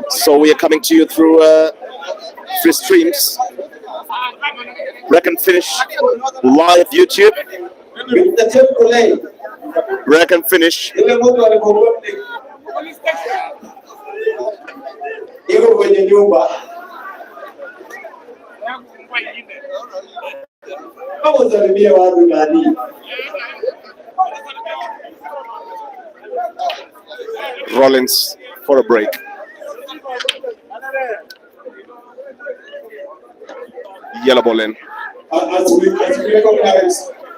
So we are coming to you through free streams. Rec and Finish live YouTube. Rec and Finish. Rollins for a break. Yellow ball in.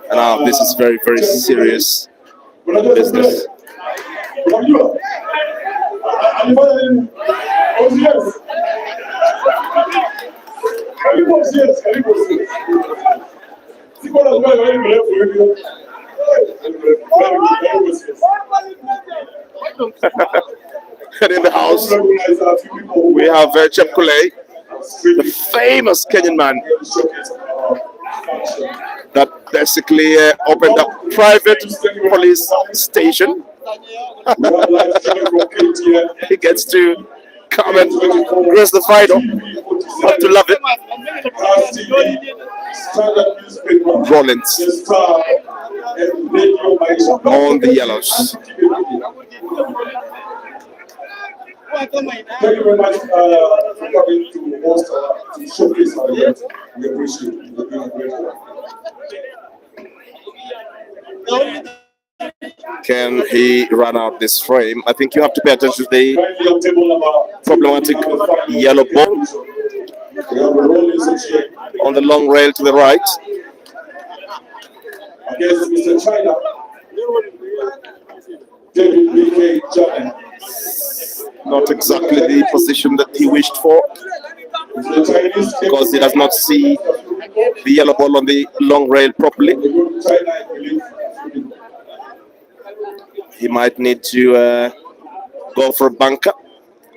And now this is very, very serious business. And in the house, we have Chep Kule, the famous Kenyan man that basically opened up private police station. He gets to come and grace the final. Have to love it. Rollins on the yellows. Thank you very much for coming to host to showcase our event. We appreciate it. You're doing a great work. Can he run out this frame? I think you have to pay attention to the problematic yellow ball on the long rail to the right. Against Mr. China, David B.K. Japan. Not exactly the position that he wished for, because he does not see the yellow ball on the long rail properly. He might need to go for a bunker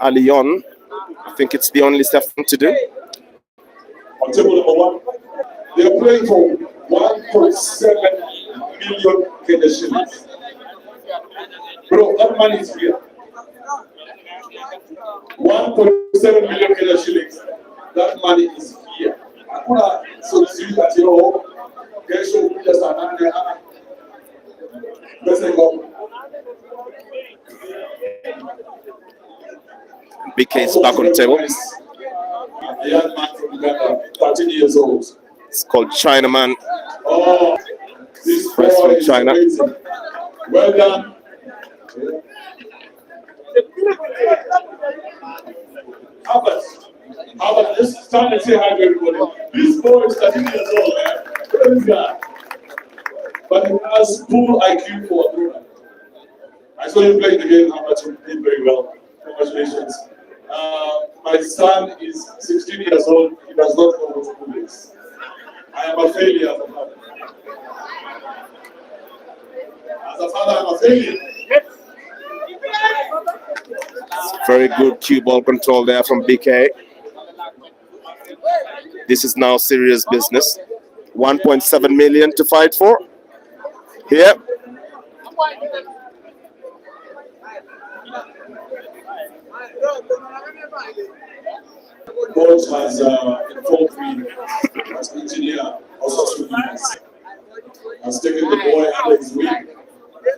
early on. I think it's the only safe thing to do. On table number one, they are playing for 1.7 million Kenya shillings. Bro, that money is here. 1.7 million Kenya shillings. That money is here. So this is that you just let's go. BK is back on the table. A young man from Uganda, 13 years old. It's called Chinaman. Oh, this Fresh boy from is China. amazing. Well done. Albert, let's stand and say hi to everybody. This boy is 13 years old, man. Look at this guy. But he has full IQ for a grown-up. I saw you playing the game, Albert. You did very well. Congratulations. My son is 16 years old. He does not know how to do this. I am a failure as a father. As a father, I'm a failure. Very good cue ball control there from BK. This is now serious business. 1.7 million to fight for. Here. Coach has informed me as engineer also has taken the boy under his wing.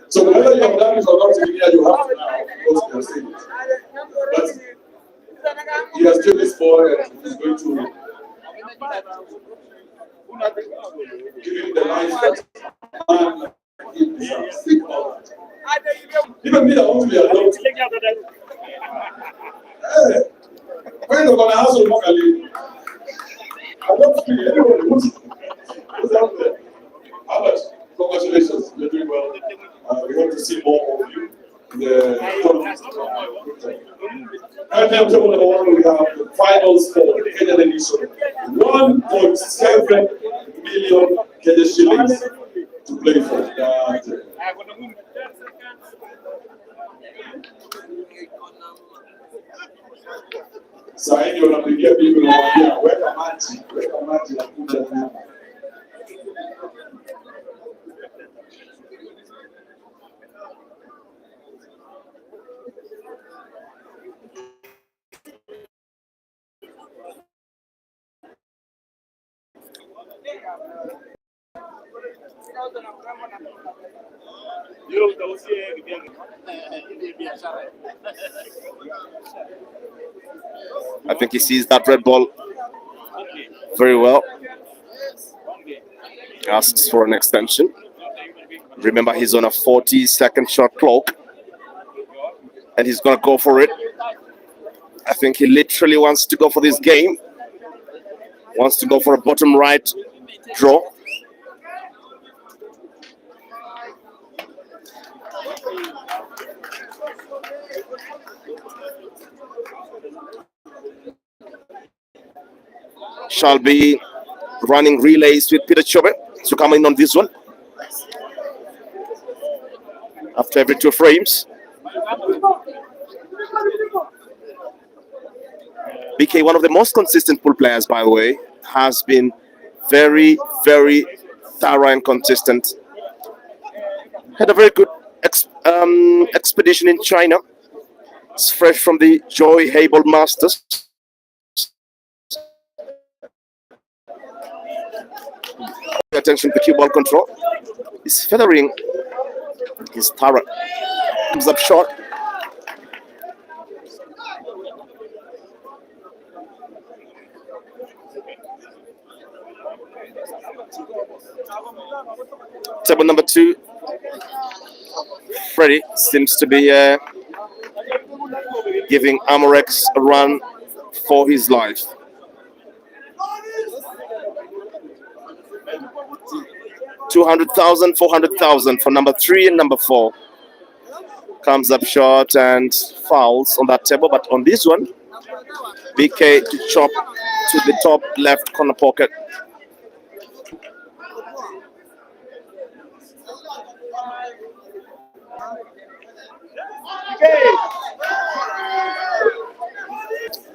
So whether you have done it or not, engineer, you have to now, because you have seen it. But he has taken this boy and he's going to give him the life that man he deserves. Think about that. Even me, I want to be adopted. Hey, when you're going to ask you locally, adopt me, anyone who's out there. Albert, congratulations, you're doing well. We hope to see more of you in the tournament. Right now, table number one, we have the finals for the Kenyan edition. 1.7 million Kenya shillings to play for. Saini wanapigia bibi na wanaambia weka maji na kuja nyuma. I think he sees that red ball very well. Asks for an extension. Remember, he's on a 40-second shot clock, and he's gonna go for it. I think he literally wants to go for this game. Wants to go for a bottom right draw. Shall be running relays with Peter Chobe to come in on this one. After every 2 frames. BK, one of the most consistent pool players, by the way, has been very, very thorough and consistent. Had a very good expedition in China. It's fresh from the Joy Hable Masters. Pay attention to the cue ball control. He's feathering. He's thorough. Comes up short. Table number 2. Freddie seems to be giving Amorex a run for his life. $200,000, $400,000 for number 3 and number 4. Comes up short and fouls on that table, but on this one, BK to chop to the top left corner pocket.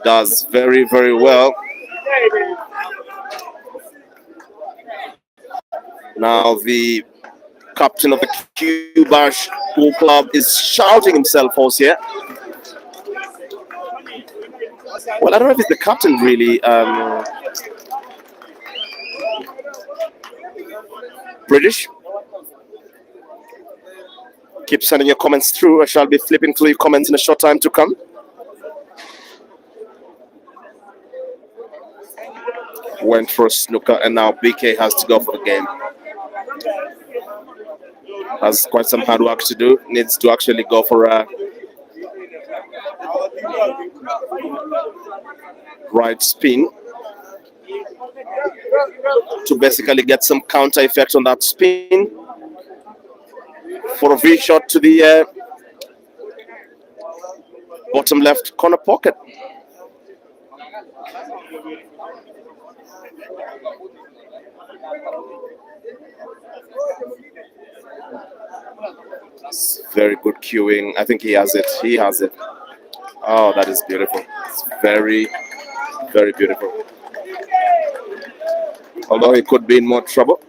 Does very, very well. Now the captain of the Q-Bash Pool Club is shouting himself hoarse here. Well, I don't know if it's the captain really. British. Keep sending your comments through. I shall be flipping through your comments in a short time to come. Went for a snooker, and now BK has to go for the game. Has quite some hard work to do. Needs to actually go for a right spin to basically get some counter effect on that spin for a V shot to the bottom left corner pocket. Very good cueing. I think he has it. He has it. Oh, that is beautiful. It's very, very beautiful. Although he could be in more trouble.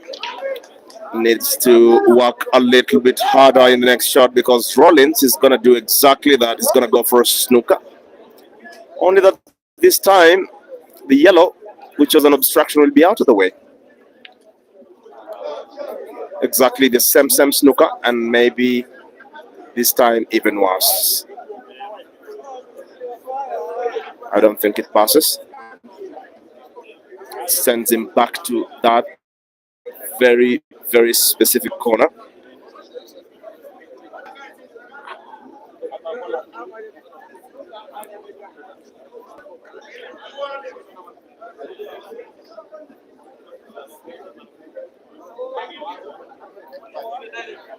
Needs to work a little bit harder in the next shot because Rollins is going to do exactly that. He's going to go for a snooker. Only that this time, the yellow, which was an obstruction, will be out of the way. Exactly the same snooker, and maybe this time even worse. I don't think it passes. Sends him back to that very, very specific corner.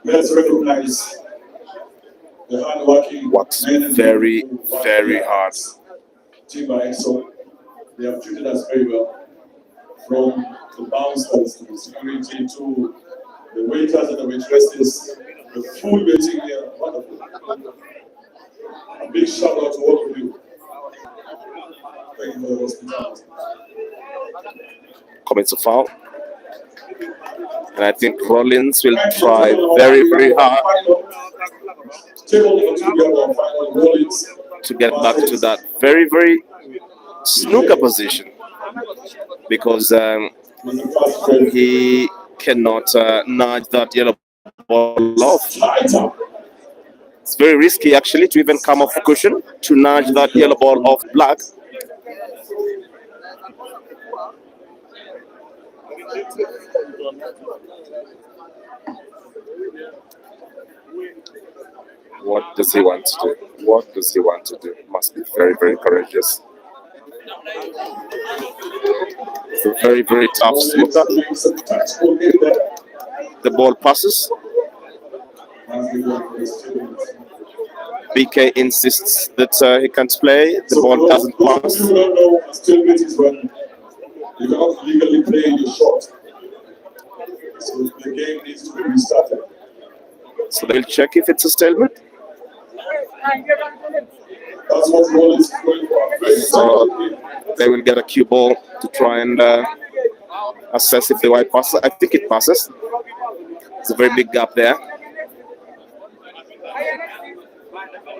Let's recognize the hard-working Works very, very hard. Timba and so they have treated us very well. From the bouncers to the security to the waiters and the waitresses, the food waiting here, wonderful. A big shout out to all of you. Thank you for the hospitality. Commits a foul. And I think Rollins will try very, very hard Table number 2, we have our final Rollins. to get back to that very, very snooker position because he cannot nudge that yellow ball off. Tighter. It's very risky actually to even come off cushion to nudge that yellow ball off black. What does he want to do? What does he want to do? Must be very, very courageous. It's a very, very tough snooker. The ball passes. BK insists that he can't play. The ball doesn't pass. You don't know what stalemate is when you cannot legally play your shot. So the game needs to be restarted. So they'll check if it's a stalemate. That's what Rollins is going for. So they will get a cue ball to try and assess if the white passes. I think it passes. It's a very big gap there.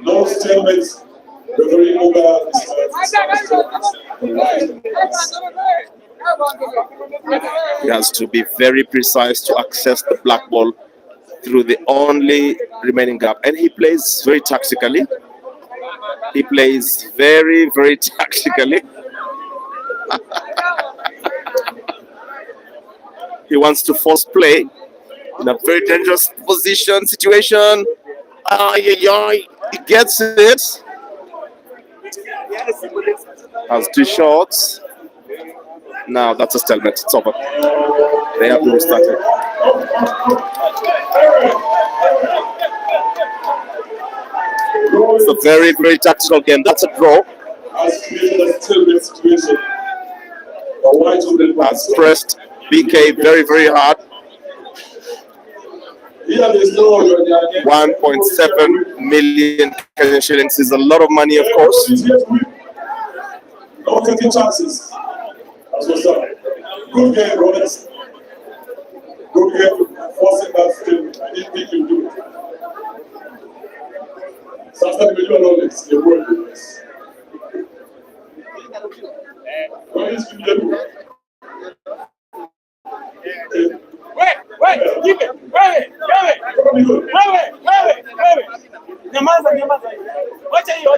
No stalemate. Referee Muga He has to be very precise to access the black ball through the only remaining gap. And he plays very tactically. He plays very, very tactically. He wants to force play in a very dangerous situation. He gets it. Has 2 shots. Now that's a stalemate. It's over. They have to restart it. It's a very, very tactical game. That's a draw. has created a stalemate situation. The white children Has pressed BK very, very hard. Here there's no 1.7 million Kenyan shillings is a lot of money, of course. No taking chances. That's what's up. Good game, Rollins. Good game forcing that stalemate. I didn't think you'd do it. Sometimes when you are Rollins, they work with this. Rollins, give me the Give it, Nyamaza. Wacha hiyo.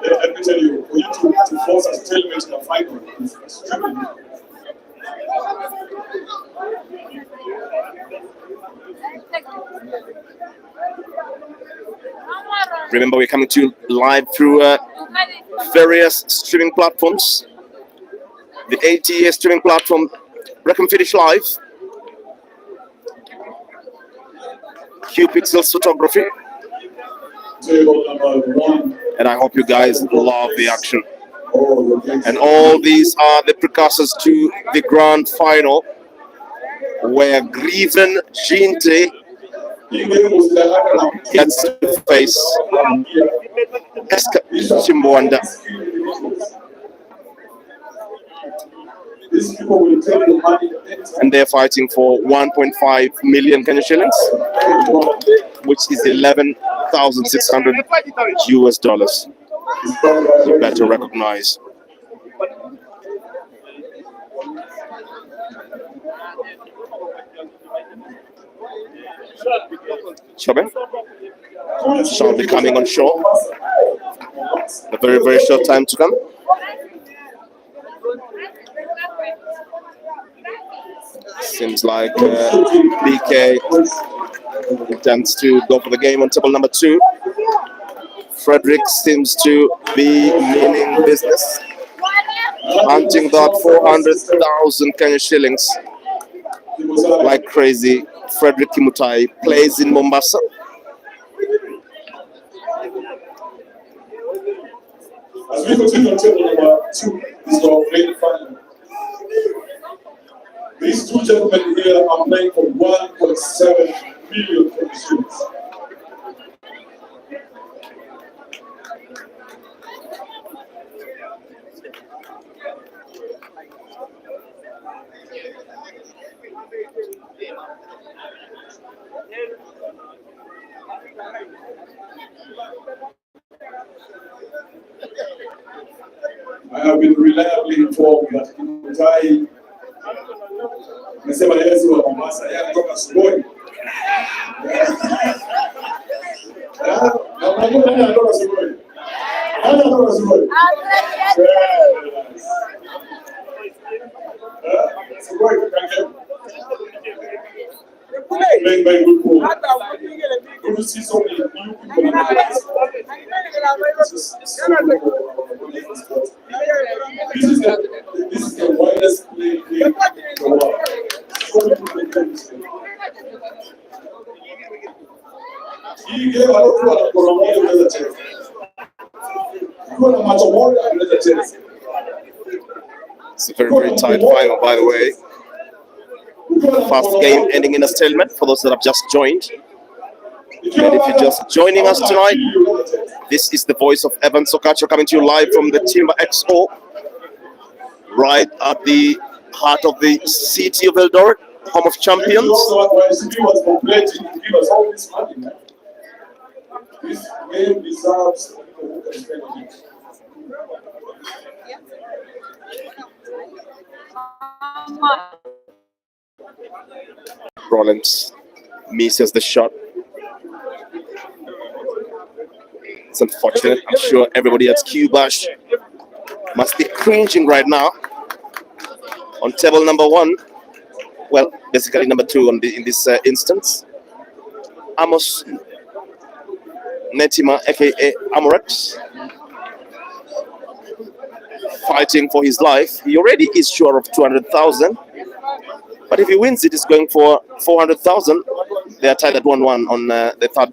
Let me tell you, for you to force a stalemate in a final is extremely difficult. Remember, we're coming to you live through various streaming platforms. The ATA streaming platform, Reckon Finish Live, Q Pixels Photography, Table number 1. and I hope you guys love the action. Oh, And all these are the precursors to the grand final, where Griven Jinte gets to face Eska Chimbwanda. These people will take the money And they're fighting for 1.5 million Kenya shillings, which is 11,600 US dollars. You better recognize. Chobe shall be coming on shore. A very, very short time to come. Seems like BK intends to go for the game on table number 2. Frederick seems to be meaning business, hunting that 400,000 Kenya shillings like crazy. Frederick Kimutai plays in Mombasa. As we continue on table number 2, this is our main final. These two gentlemen here are playing for 1.7 million shillings. I have been reliably informed that Kimutai amesema yeye si wa Mombasa, yeye anatoka Sugoi. Na unajua nani anatoka Sugoi? Nani anatoka Sugoi? Sugoi kanyo. Bang bang good boy. Good to see so many new people in this is the widest play in the world. So many people can see. He gave a lot of Coromoyo as a chance. He got a much more as a chance. It's a very, very tight final, by the way. First game ending in a stalemate for those that have just joined. And if you're just joining us tonight, this is the voice of Evan Sokacho coming to you live from the Timba XO, right at the heart of the city of Eldoret, home of champions. This game deserves Rollins misses the shot. It's unfortunate. I'm sure everybody at Q-Bash must be cringing right now. On table number one, well, basically number two in this instance, Amos Netima, aka Amorex, fighting for his life. He already is sure of 200,000, but if he wins it, it's going for 400,000. They are tied at 1-1 on the third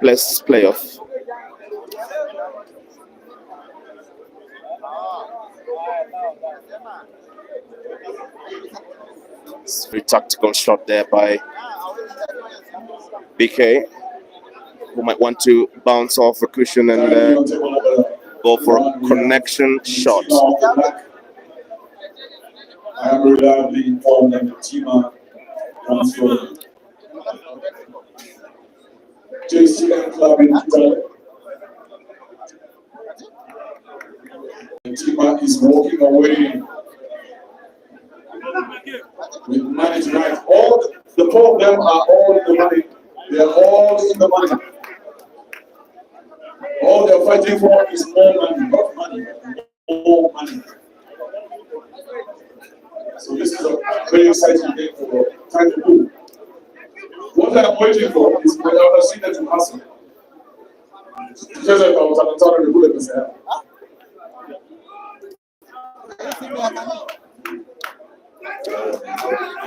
place playoff. It's a very tactical shot there by BK, who might want to bounce off a cushion and go for a connection shot. I am reliably informed that the Timba transfer JCN club in Italy. The Timba is walking away with money tonight. All the four of them are all in the money. They are all in the money. All they are fighting for is more money, not money, more money. So this is a very exciting day for time to do. What I am waiting for is for the other senior to happen. Because I was telling the bullet is there.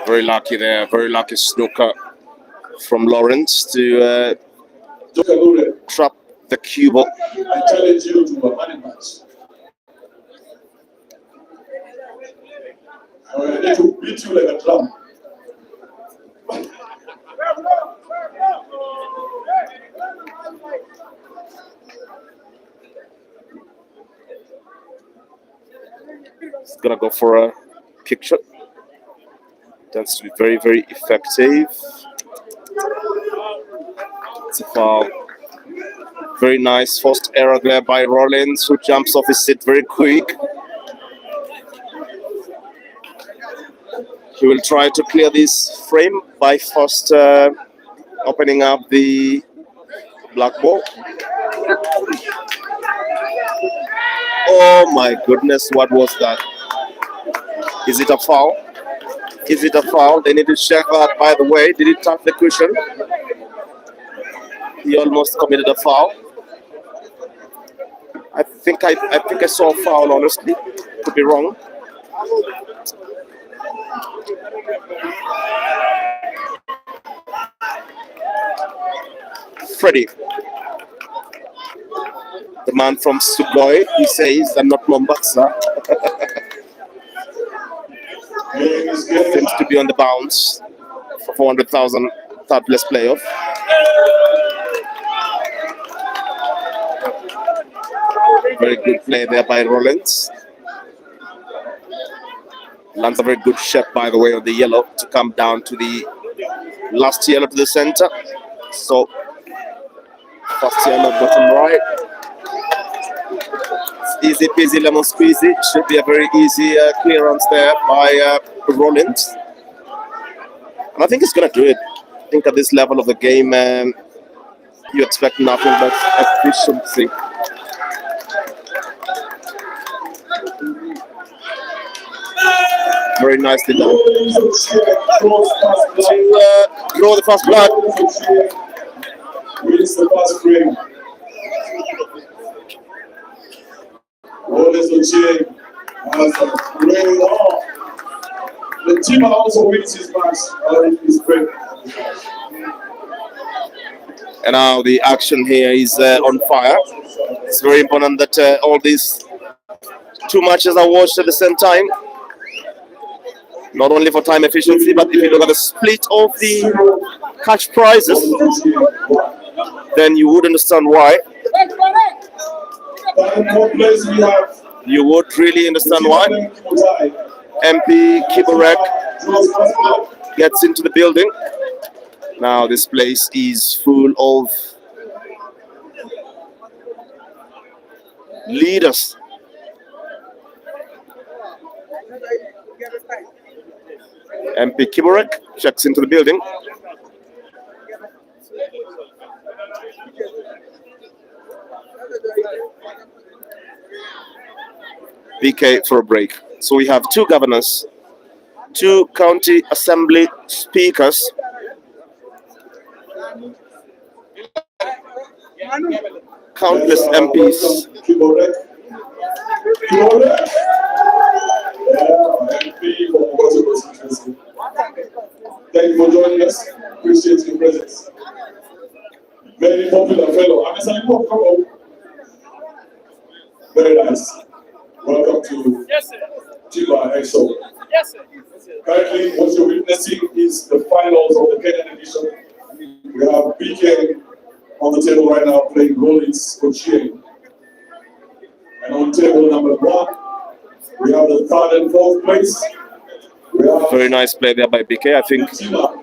Very lucky there, very lucky snooker from Lawrence to trap the cube. I challenge you to a money match. I need to beat you like a drum. He's gonna go for a kick shot. Tends to be very, very effective. It's a foul. Very nice first error there by Rollins, who jumps off his seat very quick. He will try to clear this frame by first opening up the black ball. Oh my goodness, what was that? Is it a foul? Is it a foul? They need to check that, by the way. Did he tap the cushion? He almost committed a foul. I think I saw a foul, honestly. Could be wrong. Freddie, the man from Sugoi, he says, I'm not Mombasa. Seems to be on the bounce for 400,000 third place playoff. Very good play there by Rollins. Lands a very good shot, by the way, of the yellow to come down to the last yellow to the center. So, first yellow, bottom right. Easy peasy lemon squeezy. Should be a very easy clearance there by Rollins. And I think he's going to do it. I think at this level of the game, you expect nothing but efficiency. Very nicely done. To draw the first blood. Wins the first frame. Rollins OCHIENG has a great long. The Timba also wins his match. His frame. And now the action here is on fire. It's very important that all these two matches are watched at the same time. Not only for time efficiency, but if you look at the split of the cash prizes, then you would understand why. You would really understand why. MP Kiborek gets into the building. Now this place is full of leaders. MP Kiborek checks into the building. BK for a break. So we have two governors, two county assembly speakers, countless MPs. Thank you for joining us. Appreciate your presence. Very popular fellow. Very nice. Welcome to Timba EXO. Yes, sir. Currently, what you're witnessing is the finals of the Kenyan edition. We have BK on the table right now playing ROLLINS OCHIENG. And on table number 1, we have the third and fourth place. We have Very nice play there by BK. I think Timba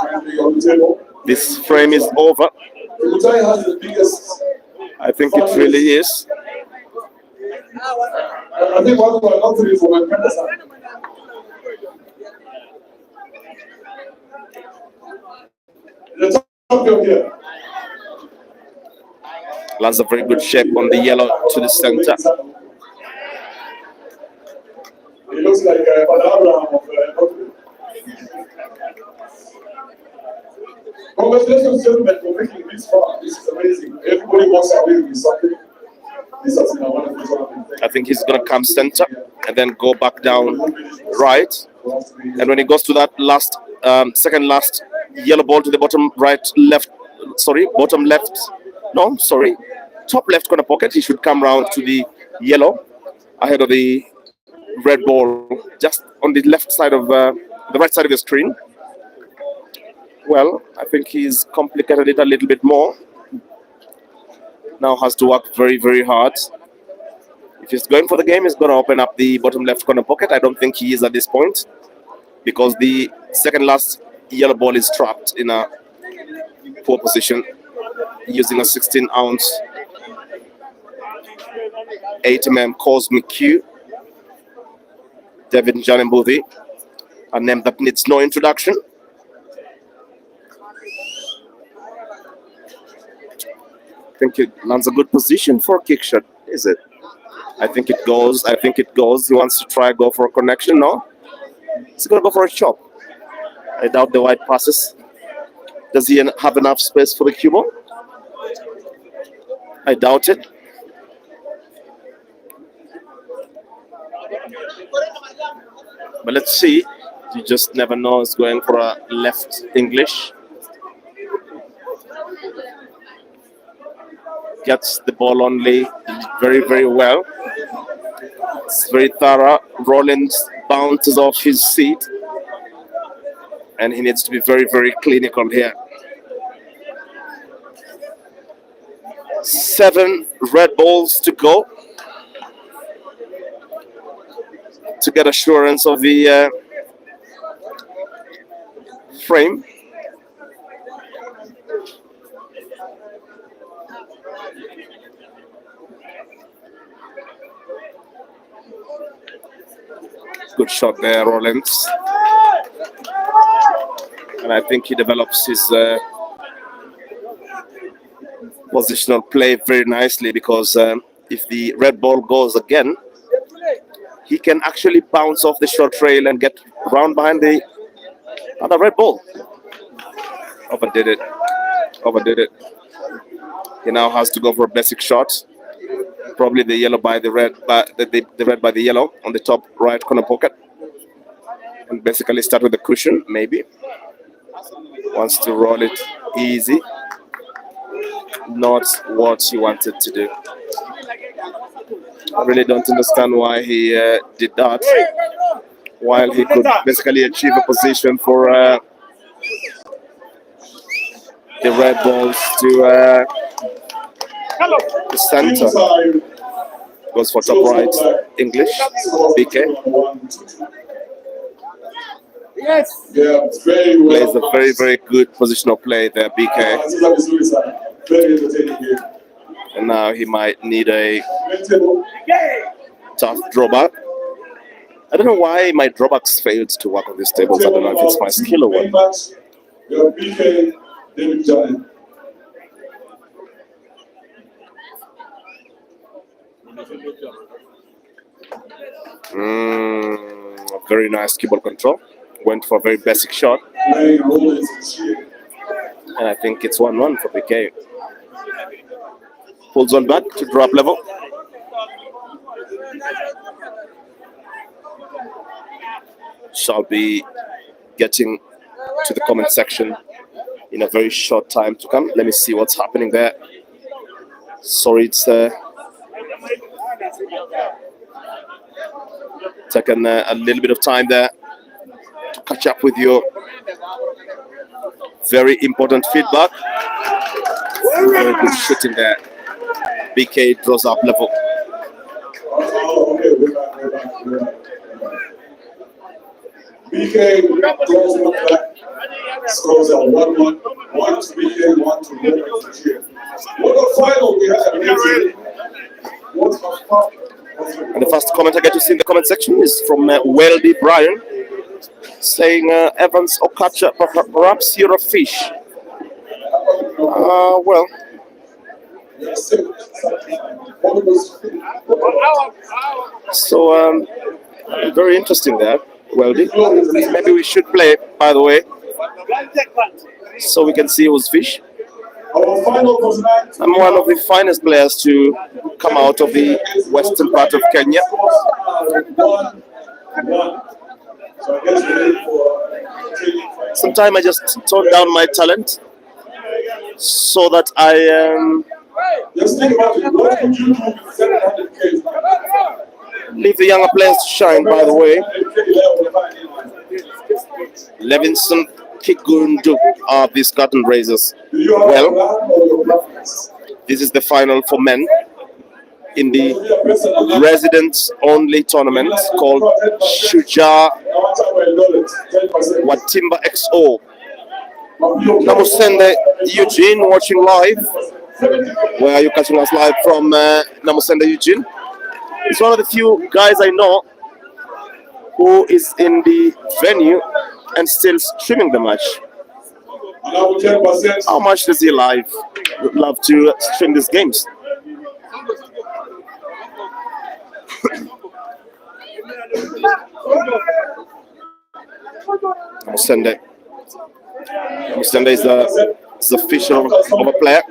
currently on the table. this frame is over. Mutai has the biggest. I think it really is. I think one of our lottery for my members. The champion here. Lands a very good shape on the yellow to the center. It looks like a banana of lottery. Congratulations, gentlemen, for making this far. This is amazing. Everybody walks away with something. This has been a wonderful tournament. I think he's going to come center and then go back down right. And when he goes to that last, second last yellow ball to the bottom right, left, sorry, bottom left, no, sorry, top left corner pocket, he should come round to the yellow ahead of the red ball, just on the left side of the right side of the screen. Well, I think he's complicated it a little bit more. Now has to work very, very hard. If he's going for the game, he's going to open up the bottom left corner pocket. I don't think he is at this point because the second last yellow ball is trapped in a poor position using a 16-ounce 8mm Cosmic Q. David NJANE, a name that needs no introduction. I think it lands a good position for a kick shot, is it? I think it goes. I think it goes. He wants to try go for a connection. No, he's going to go for a chop. I doubt the wide passes. Does he have enough space for the cue ball? I doubt it. But let's see. You just never know. He's going for a left English. Gets the ball only very, very well. It's very thorough. Rollins bounces off his seat. And he needs to be very, very clinical here. 7 red balls to go. to get assurance of the frame. Good shot there, Rollins. And I think he develops his positional play very nicely, because if the red ball goes again, he can actually bounce off the short trail and get round behind the other red ball. Overdid it. Overdid it. He now has to go for a basic shot. Probably the yellow by the red, the red by the yellow on the top right corner pocket. And basically start with the cushion, maybe. Wants to roll it easy. Not what he wanted to do. I really don't understand why he did that, while he could basically achieve a position for the red balls to the center. Goes for top right, English, BK. Yes. Yeah, it's very well. Plays a very, very good positional play there, BK. Very entertaining game. And now he might need a Mental. tough drawback. I don't know why my drawbacks failed to work on these tables. I don't know if it's my skill or what. You have BK, David NJANE. Very nice cue ball control. Went for a very basic shot. Playing ROLLINS and OCHIENG. And I think it's 1-1 for BK. Pulls on back to drop level. Shall be getting to the comment section in a very short time to come. Let me see what's happening there. Sorry, it's taken a little bit of time there to catch up with your very important feedback. Very good shooting there. BK draws up level. Oh, okay, we're back. BK goes back, scores out 1-1. 1 to BK, 1 to ROLLINS. What a final we had here. What a final. And the first comment I get to see in the comment section is from Weldy Brian, saying, Evans Okacha, perhaps you're a fish. Well, so very interesting there, Weldy. Maybe we should play, by the way, so we can see who's fish. Our final for tonight. I'm one of the finest players to come out of the western part of Kenya. 1-1. So I guess we're ready for Sometimes I just tone down my talent so that I Just think about it. What would you do with 700K? leave the younger players to shine, by the way. Levinson, Kigundu are these curtain raisers. Well, this is the final for men in the residents-only tournament called Shuja Timba XO. Namusende Eugene watching live. Where are you catching us live from, Namusende Eugene? He's one of the few guys I know who is in the venue and still streaming the match. How much does he love to stream these games? Sunday is the official of a player.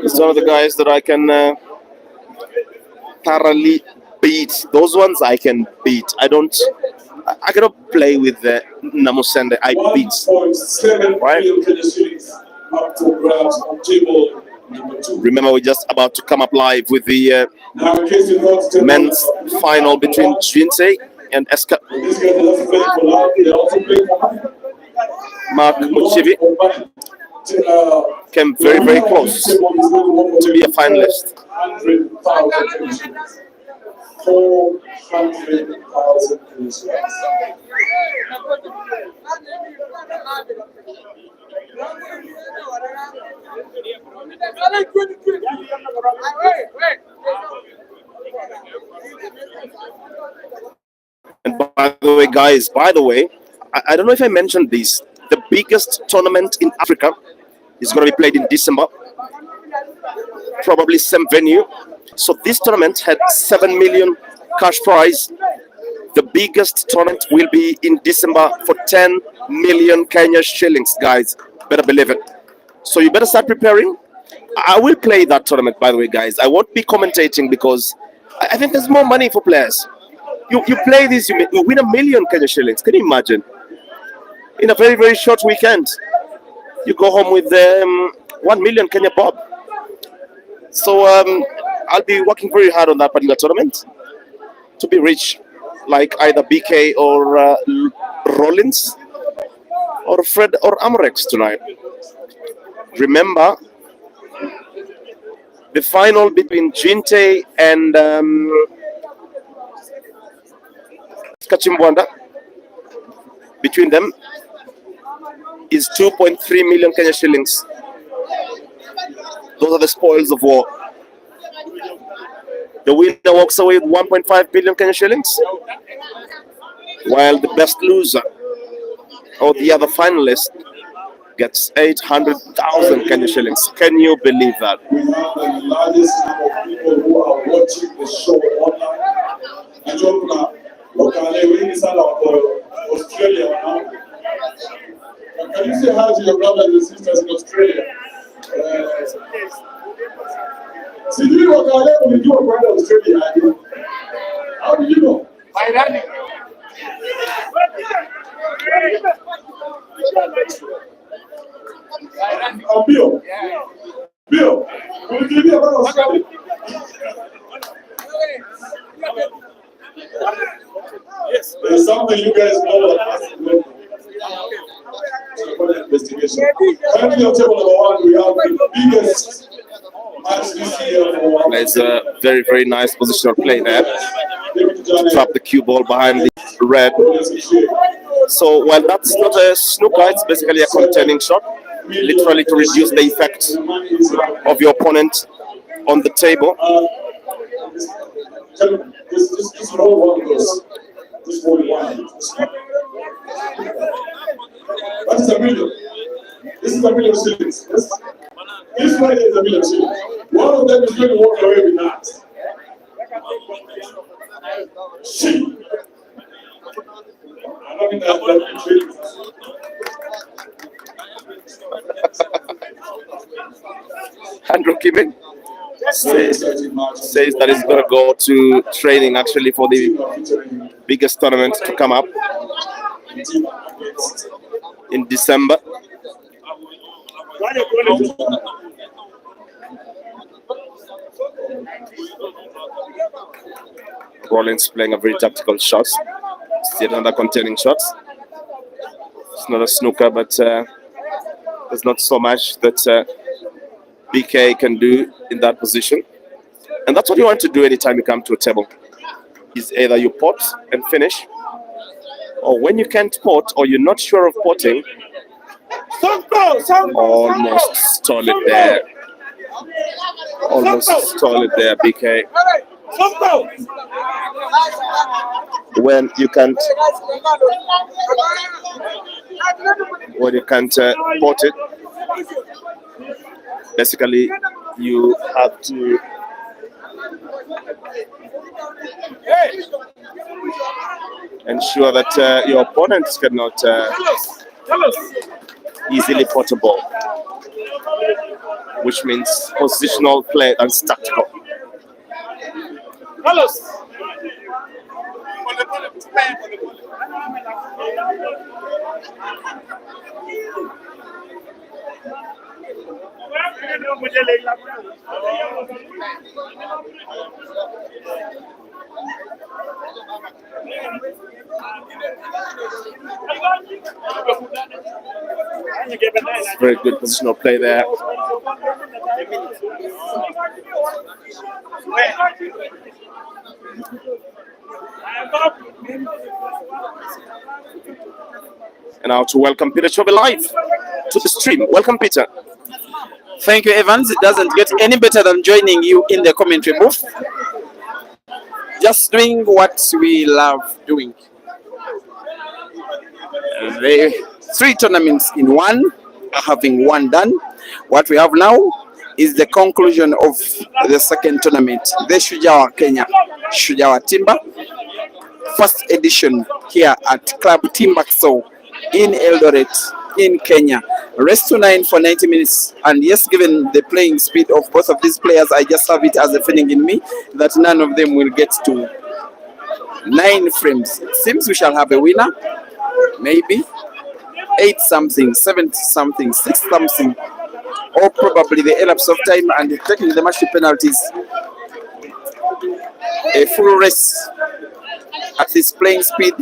He's one of the guys that I can thoroughly beat. Those ones I can beat. I cannot play with the Namusende. I beat. Right? Remember, we're just about to come up live with the men's final between Jinse and Eska. Mark Muchivi came very, very close to be a finalist. 400,000 400,000 And by the way, guys, I don't know if I mentioned this. The biggest tournament in Africa is going to be played in December, probably same venue. So this tournament had 7 million cash prize. The biggest tournament will be in December for 10 million Kenya shillings, guys. Better believe it. So you better start preparing. I will play that tournament, by the way, guys. I won't be commentating because I think there's more money for players. You play this, you win 1 million Kenya shillings. Can you imagine? In a very, very short weekend, you go home with 1 million Kenya bob. So I'll be working very hard on that particular tournament to be rich, like either BK or Rollins or Fred or Amorex tonight. Remember, the final between Jinte and Kachimbwanda, between them, is 2.3 million Kenya shillings. Those are the spoils of war. The winner walks away with 1.5 billion Kenya shillings, while the best loser or the other finalist gets 800,000 Kenya shillings. Can you believe that? We have the largest number of people who are watching the show online. And Australia now. Can you say hi to your brothers and sisters in Australia? See, do you know what you do a brother in Australia? How do you know? By running. Bill. Bill, will you give me about Australia? Yes, there's something you guys know about investigation. Currently on table number 1, we have the biggest match this year. There's a very, very nice positional play there to trap the cue ball behind the red. So while that's not a snooker, it's basically a containing shot, literally to reduce the effect of your opponent on the table. This whole one goes. This whole one. That is a million. This is a million shillings. This one is a million shillings. One of them is going to walk away with that. Shit. I'm not in that shillings. Andrew Kimming says that he's going to go to training actually for the biggest tournament to come up in December. Rollins playing a very tactical shot. Still another containing shot. It's not a snooker, but there's not so much that BK can do in that position. And that's what you want to do anytime you come to a table. Is either you pot and finish, or when you can't pot or you're not sure of potting, almost stall it there. Almost stall it there, BK. When you can't pot it, basically you have to ensure that your opponents cannot easily pot a ball, which means positional play and tactical. Very good positional play there And now to welcome Peter Chobe live to the stream. Welcome, Peter. Thank you, Evans. It doesn't get any better than joining you in the commentary booth. Just doing what we love doing. The 3 tournaments in one, having one done. What we have now is the conclusion of the second tournament, the Shuja Kenya, Shuja Timba, first edition here at Club Timba in Eldoret, in Kenya. Rest to 9 for 90 minutes. And yes, given the playing speed of both of these players, I just have it as a feeling in me that none of them will get to 9 frames. It seems we shall have a winner. Maybe 8 something, 7 something, 6 something, or probably the elapse of time and taking the match to penalties. A full race at this playing speed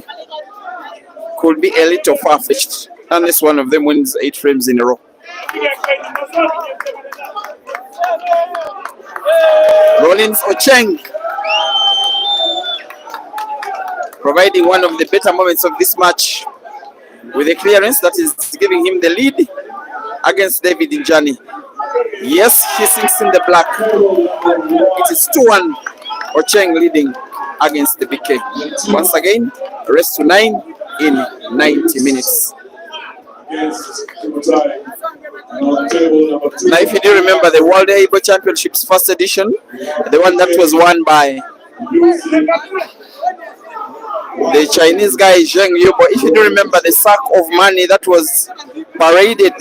could be a little far-fetched unless one of them wins 8 frames in a row. Rollins OCHIENG providing one of the better moments of this match with a clearance that is giving him the lead against David NJANE. Yes, he sinks in the black. It is 2-1, OCHIENG leading against the BK. Once again, rest to 9 in 90 minutes. Now, if you do remember the World Aibo Championships first edition, the one that was won by the Chinese guy Zheng Yubo, if you do remember the sack of money that was paraded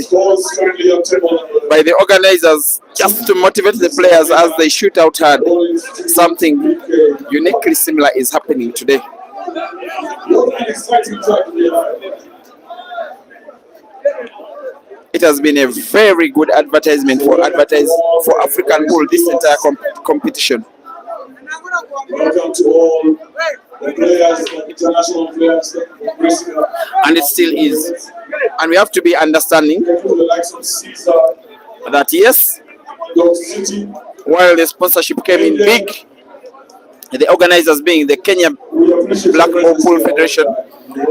by the organizers just to motivate the players as they shoot out hard, something uniquely similar is happening today. It has been a very good advertisement for African pool this entire competition. Welcome to all the players, the international players. And it still is. And we have to be understanding that yes, while the sponsorship came in big, the organizers being the Kenya Black Ball Pool Federation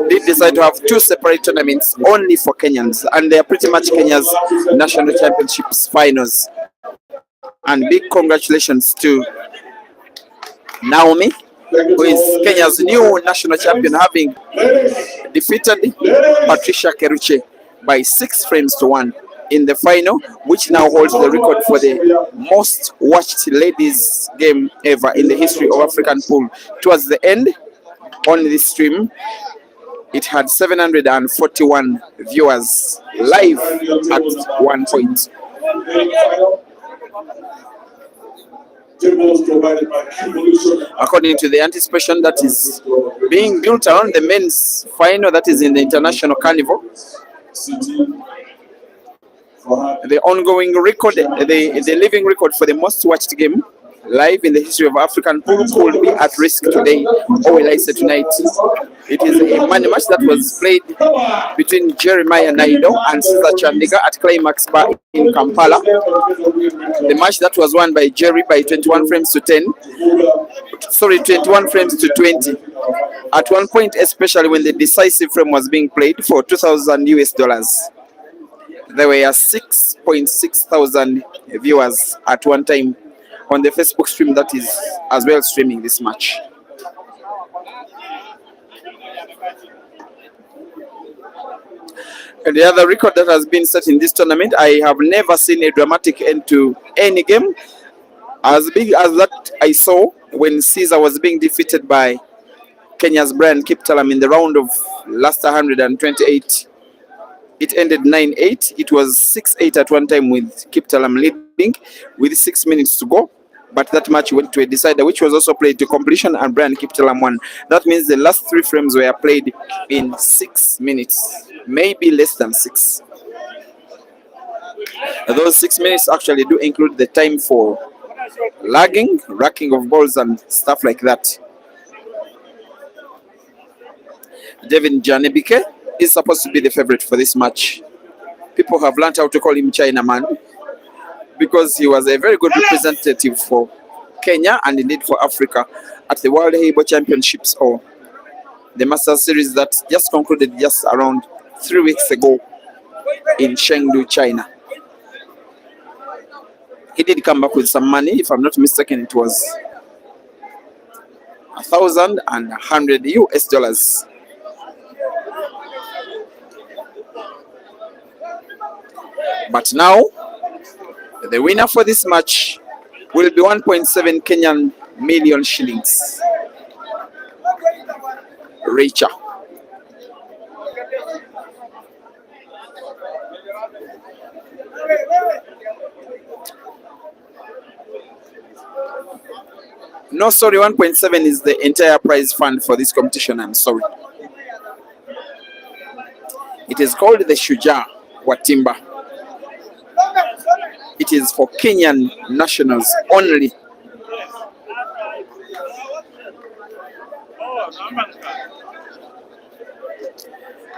did decide to have 2 separate tournaments only for Kenyans, and they are pretty much Kenya's national championships finals. And big congratulations to Naomi, who is Kenya's new national champion, having defeated Patricia Keruche by 6 frames to 1 in the final, which now holds the record for the most watched ladies game ever in the history of African pool. Towards the end, on this stream, it had 741 viewers live at one point. According to the anticipation that is being built around the men's final that is in the International Carnival, the ongoing record, the living record for the most watched game live in the history of African pool could be at risk today, or will I say tonight. It is a money match that was played between Jeremiah Naido and Cesar Chandiga at Climax Bar in Kampala. The match that was won by Jerry by 21 frames to 10. Sorry, 21 frames to 20. At one point, especially when the decisive frame was being played for $2,000 US. There were 6.6 thousand viewers at one time on the Facebook stream that is as well streaming this match. And the other record that has been set in this tournament, I have never seen a dramatic end to any game as big as that I saw when Caesar was being defeated by Kenya's Brian Kiptalam in the round of last 128. It ended 9-8. It was 6-8 at one time with Kiptalam leading with 6 minutes to go. But that match went to a decider, which was also played to completion, and Brian Kiptalam won. That means the last 3 frames were played in 6 minutes, maybe less than 6. Those 6 minutes actually do include the time for lagging, racking of balls, and stuff like that. David NJANE is supposed to be the favorite for this match. People have learned how to call him China Man, because he was a very good representative for Kenya and indeed for Africa at the World Heibo Championships, or the Masters Series that just concluded just around 3 weeks ago in Chengdu, China. He did come back with some money. If I'm not mistaken, it was $1,100 US. But now, the winner for this match will be 1.7 Kenyan million shillings. Richer. No, sorry, 1.7 is the entire prize fund for this competition. I'm sorry. It is called the Shuja wa Timba. It is for Kenyan nationals only.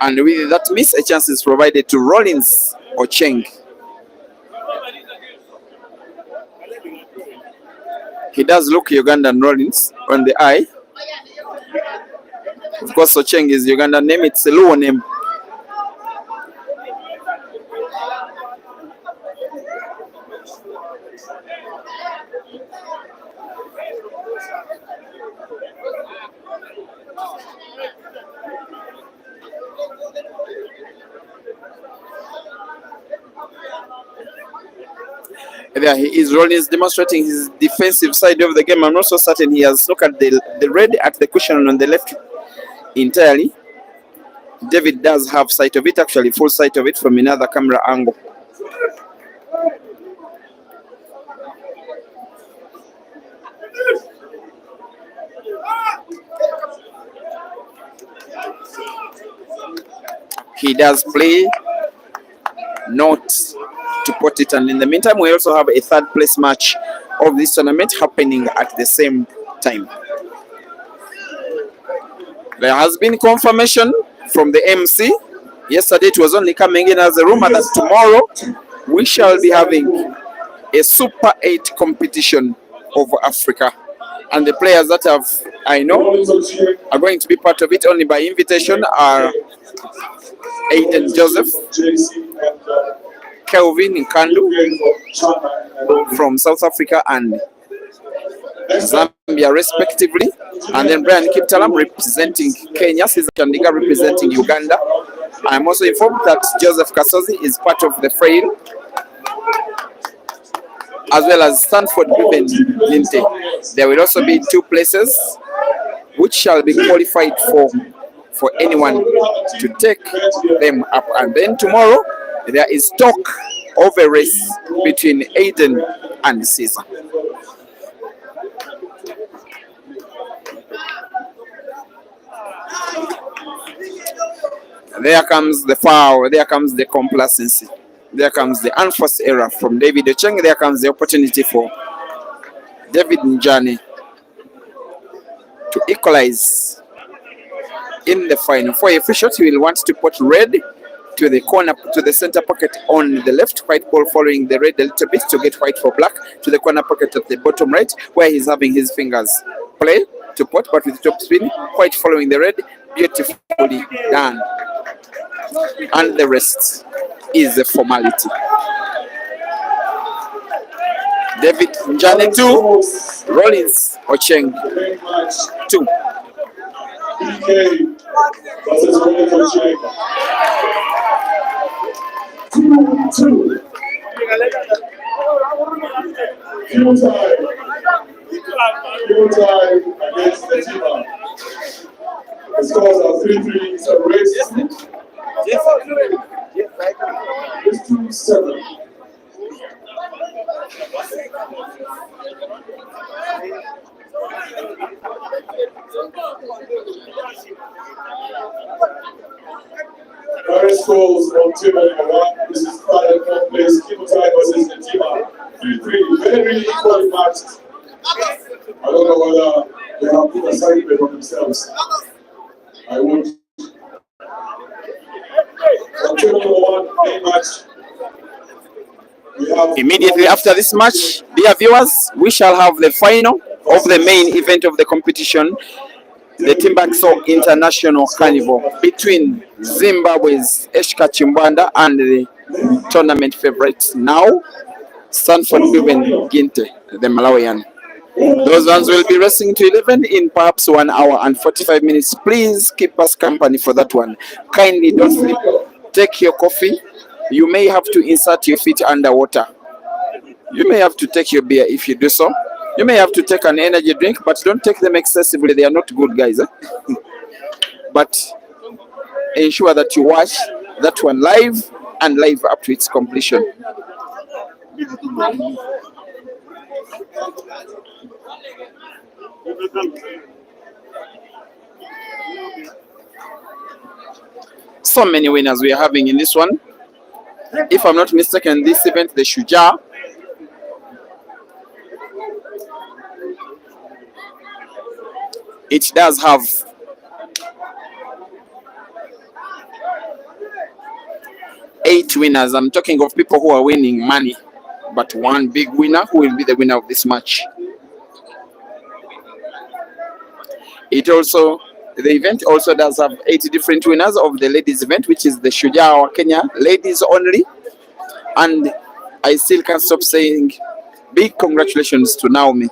And with that miss, a chance is provided to Rollins OCHIENG. He does look Ugandan, Rollins, on the eye. Of course, OCHIENG is Ugandan name. It's a Luo name. There he is. Rollins demonstrating his defensive side of the game. I'm also certain he has looked at the red at the cushion on the left entirely. David does have sight of it, actually full sight of it from another camera angle. He does play not to put it, and in the meantime we also have a third place match of this tournament happening at the same time. There has been confirmation from the MC. Yesterday it was only coming in as a rumor that tomorrow we shall be having a Super 8 competition over Africa, and the players that I know are going to be part of it only by invitation are Aiden Joseph, Kelvin Nkandu from South Africa and Zambia respectively, and then Brian Kiptalam representing Kenya, Cesar Chandiga representing Uganda. I'm also informed that Joseph Kasozi is part of the frame, as well as Stanford Viven Linte. There will also be 2 places which shall be qualified for anyone to take them up, and then tomorrow there is talk of a race between Aiden and Caesar. There comes the foul, there comes the complacency, there comes the unforced error from David OCHIENG, there comes the opportunity for David NJANE to equalize in the final. For a free shot, he will want to put red to the corner, to the center pocket on the left, white ball following the red a little bit to get white for black, to the corner pocket at the bottom right, where he's having his fingers play to pot, but with top spin, white following the red, beautifully done. And the rest is a formality. David NJANE 2, Rollins OCHIENG 2. PK versus Rollins OCHIENG. 2-2. Full time. Full time against the Timba. The scores are 3-3. It's a race. It's 2-7. Current scores on Timba. This is final fourth place. Kimutai versus the Timba. 3-3. Very equally matched. I don't know whether they have put a side bet on themselves. I would. On Timba number 1, main match. Immediately after this match, dear viewers, we shall have the final of the main event of the competition, the Timba International Carnival between Zimbabwe's Eshka Chimbanda and the tournament favorites now, Stanford Buben Ginte, the Malawian. Those ones will be racing to 11 in perhaps 1 hour and 45 minutes. Please keep us company for that one. Kindly don't sleep. Take your coffee. You may have to insert your feet underwater. You may have to take your beer if you do so. You may have to take an energy drink, but don't take them excessively. They are not good, guys. But ensure that you watch that one live and live up to its completion. So many winners we are having in this one. If I'm not mistaken, this event, the Shuja, it does have 8 winners. I'm talking of people who are winning money, but one big winner who will be the winner of this match. The event also does have 80 different winners of the ladies event, which is the Shuja Kenya ladies only. And I still can't stop saying big congratulations to Naomi.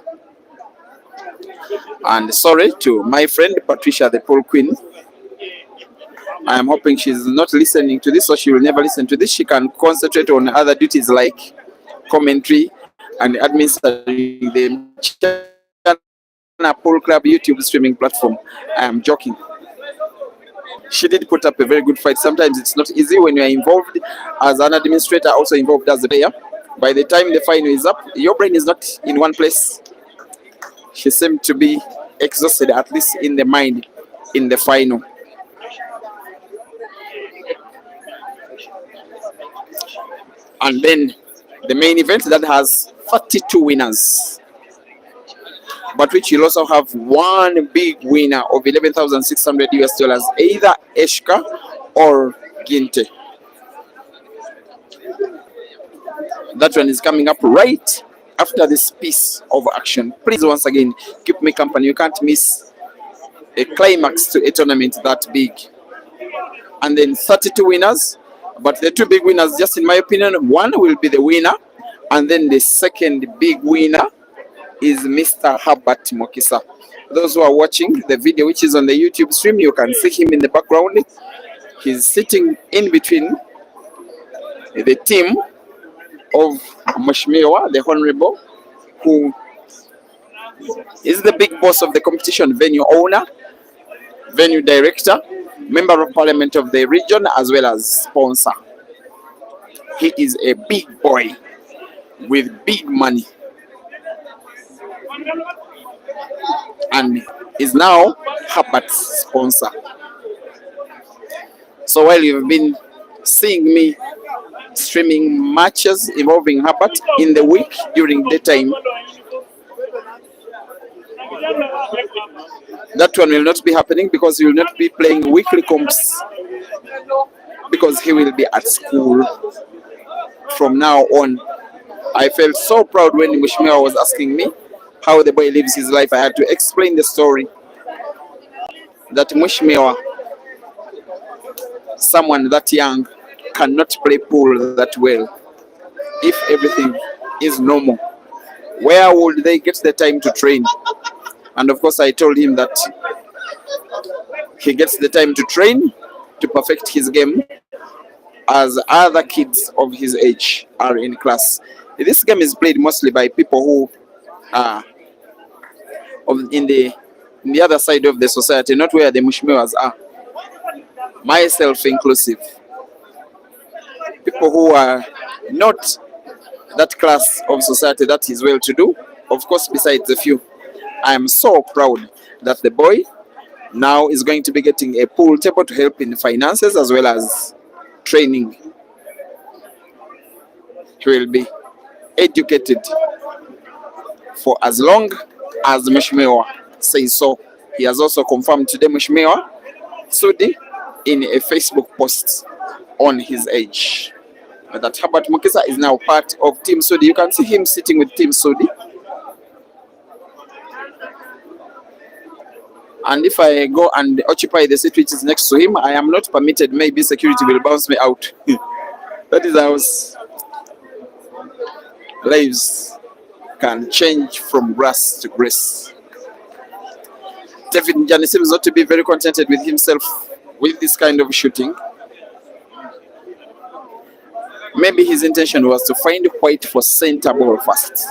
And sorry to my friend Patricia, the pole queen. I am hoping she's not listening to this, or she will never listen to this. She can concentrate on other duties like commentary and administering the Pole Club YouTube streaming platform. I am joking. She did put up a very good fight. Sometimes it's not easy when you are involved as an administrator, also involved as a player. By the time the final is up, your brain is not in one place. She seemed to be exhausted, at least in the mind, in the final. And then the main event that has 32 winners, but which will also have one big winner of $11,600, either Eshka or Ginte. That one is coming up right after this piece of action. Please, once again, keep me company. You can't miss a climax to a tournament that big. And then 32 winners, but the 2 big winners, just in my opinion, one will be the winner, and then the second big winner is Mr. Herbert Mokisa. Those who are watching the video, which is on the YouTube stream, you can see him in the background. He's sitting in between the team of Mheshimiwa, the Honorable, who is the big boss of the competition, venue owner, venue director, member of parliament of the region, as well as sponsor. He is a big boy with big money and is now Herbert's sponsor. So while you've been seeing me streaming matches involving Herbert in the week during daytime, that one will not be happening because he will not be playing weekly comps, because he will be at school from now on. I felt so proud when Mheshimiwa was asking me how the boy lives his life. I had to explain the story that Mheshimiwa, someone that young, cannot play pool that well. If everything is normal, where would they get the time to train? And of course I told him that he gets the time to train to perfect his game as other kids of his age are in class. This game is played mostly by people who are in the other side of the society, not where the Mheshimiwas are, myself inclusive. People who are not that class of society that is well to do, of course, besides a few. I am so proud that the boy now is going to be getting a pool table to help in finances as well as training. He will be educated for as long as Mheshimiwa says so. He has also confirmed today, Mheshimiwa Sudi, in a Facebook post on his age. that Herbert Mukisa is now part of Team Sudi. You can see him sitting with Team Sudi. And if I go and occupy the seat which is next to him, I am not permitted. Maybe security will bounce me out. That is how lives can change from grass to grace. David NJANE seems not to be very contented with himself with this kind of shooting. Maybe his intention was to find White for center ball first.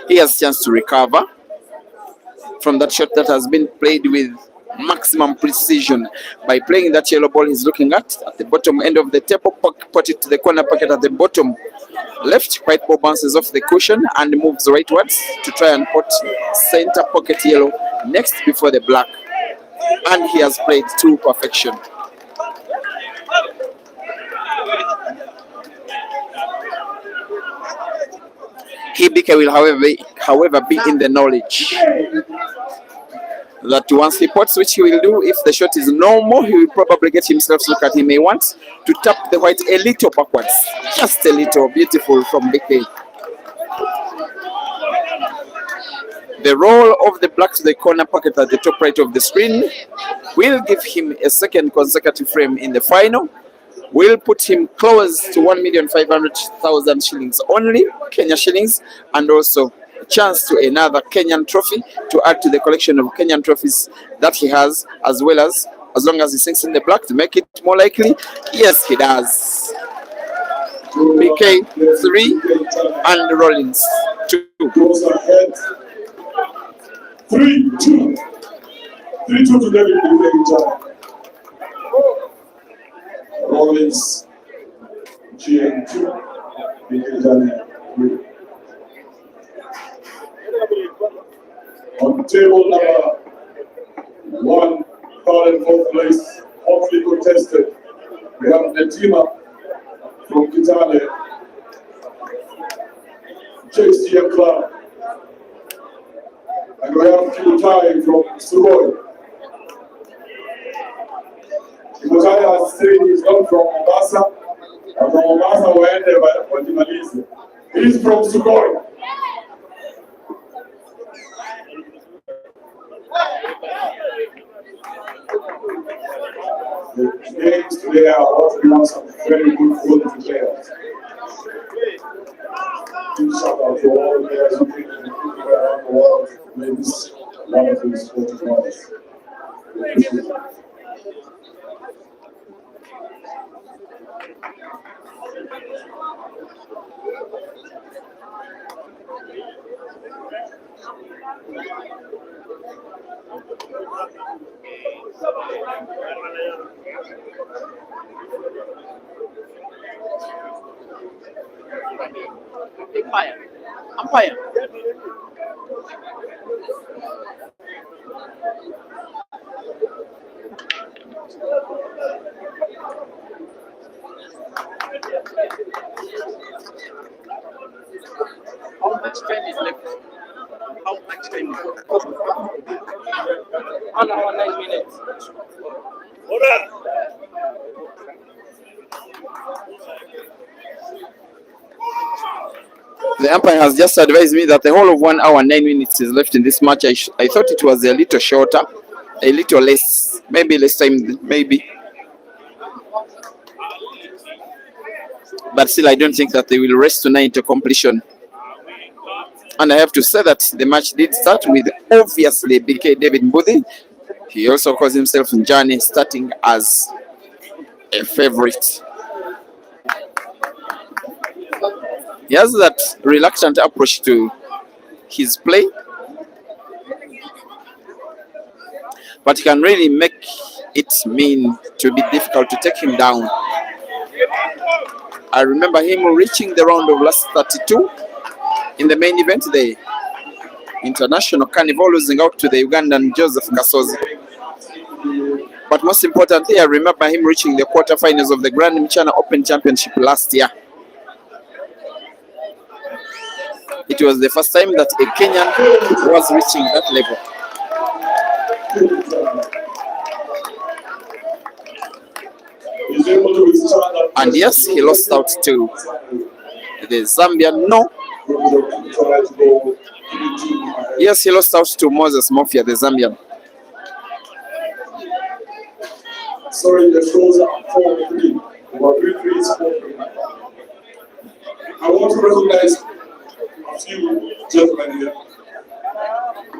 He has a chance to recover from that shot that has been played with maximum precision. By playing that yellow ball he's looking at the bottom end of the table, put it to the corner pocket at the bottom left. White ball bounces off the cushion and moves rightwards to try and put center pocket yellow next before the black. And he has played to perfection. Hibike will, however, be in the knowledge that once he puts, which he will do, if the shot is normal, he will probably get himself to look at. He may want to tap the white a little backwards, just a little. Beautiful from BK. The roll of the black to the corner pocket at the top right of the screen will give him a second consecutive frame in the final. Will put him close to 1,500,000 shillings only, Kenya shillings, and also a chance to another Kenyan trophy to add to the collection of Kenyan trophies that he has, as well as long as he sinks in the black to make it more likely. Yes, he does. BK 3 and Rollins 2. Goes ahead. 3-2. 3-2 to David NJANE. Rollins, GN 2, NJANE 3. On table number 1, third and fourth place, hotly contested. We have the Timba from Kitale, JCM Club. And we have Kimutai from Sugoi. Kimutai has said he's come from Mombasa, and from Mombasa waende wajimalize. He's from Sugoi. The games today are also been some very good quality players. Big shout out to all the players who came around the world to play this wonderful sport for us. Umpire. How much time is left? How much time? 1 hour, 9 minutes. The umpire has just advised me that the whole of 1 hour, 9 minutes is left in this match. I thought it was a little shorter, a little less, maybe less time, maybe. But still, I don't think that they will race tonight to completion. And I have to say that the match did start with, obviously, BK David Mbudi. He also calls himself NJANE, starting as a favorite. He has that reluctant approach to his play, but he can really make it mean to be difficult to take him down. I remember him reaching the round of last 32 in the main event, the International Carnival, losing out to the Ugandan Joseph Gasozi. But most importantly, I remember him reaching the quarterfinals of the Grand Mchana Open Championship last year. It was the first time that a Kenyan was reaching that level. And yes, he lost out to the Zambian. No. Yes, he lost out to Moses Mafia, the Zambian. Sorry, the scores are 4-3. Or 3-3 is 4-3. I want to recognize a few gentlemen here.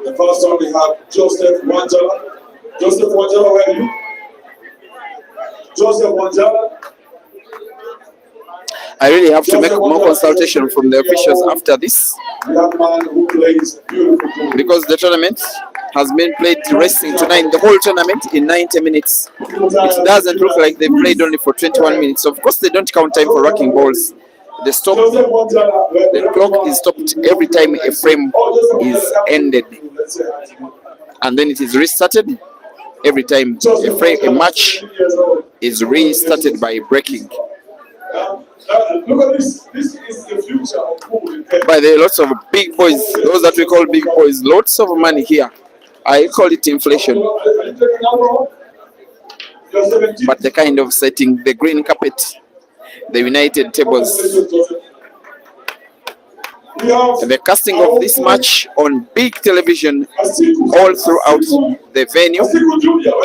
The first one we have Joseph Wanjala. Joseph Wanjala, where are you? Joseph Wanjala. I really have to make more consultation from the officials after this, because the tournament has been played racing tonight, the whole tournament in 90 minutes. It doesn't look like they played only for 21 minutes. Of course, they don't count time for racking balls. The clock is stopped every time a frame is ended, and then it is restarted every time a match is restarted by breaking. Look at this. This is the future of football. But there are lots of big boys, those that we call big boys, lots of money here. I call it inflation. But the kind of setting, the green carpet, the United tables, the casting of this match on big television all throughout the venue,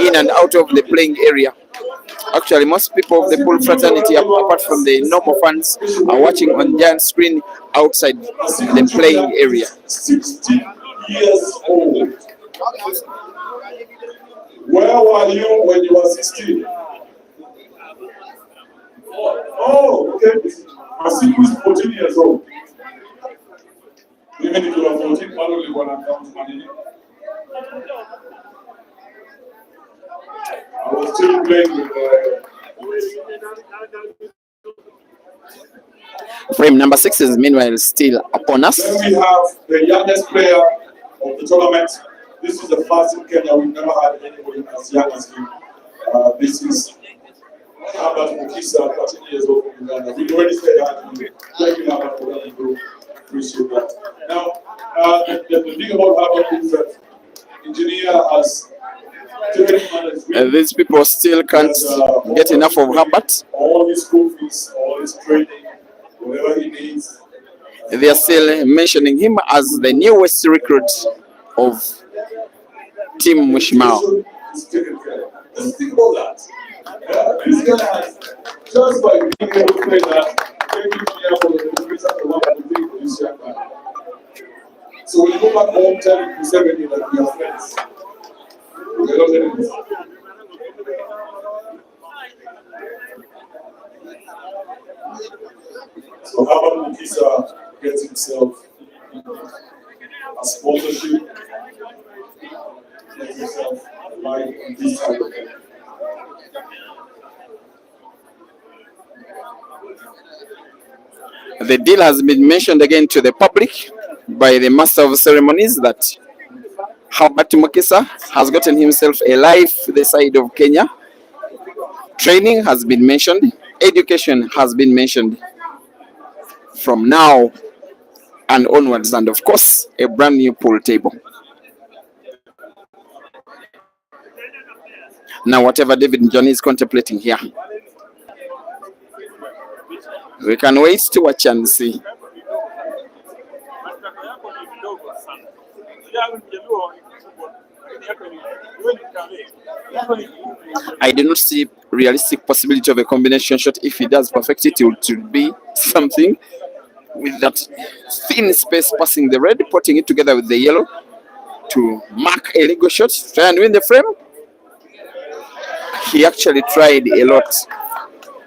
in and out of the playing area. Actually, most people of the pool fraternity, apart from the normal fans, are watching on giant screen outside the playing area. 16 years old. Where were you when you were 16? Oh, okay. Asiku is 14 years old. Even if you are 14, probably one account money. I was still playing with Frame number 6 is meanwhile still upon us. Then we have the youngest player of the tournament. This is the first in Kenya. We've never had anybody as young as him. This is Albert Mukisa, 13 years old from Uganda. We already said that. Thank you, Albert, for that. We appreciate that. Now, the thing about Albert is that engineer has these people still can't get enough of Herbert. All his school fees, all his training, whatever he needs. They are still mentioning him as the newest recruit of Team Mushimao. Just think about that. This guy has, just by being able to play that, so when you go back home, tell him 70 that we are friends. So Albert Mukisa gets himself a sponsorship, gets himself a life in this type of thing. The deal has been mentioned again to the public by the master of ceremonies that Herbert Mukisa has gotten himself a life the side of Kenya. Training has been mentioned. Education has been mentioned from now and onwards. And of course, a brand new pool table. Now, whatever David NJANE is contemplating here, we can wait to watch and see. I do not see realistic possibility of a combination shot. If he does perfect it, it will be something with that thin space passing the red, putting it together with the yellow to mark a legal shot, try and win the frame. He actually tried a lot.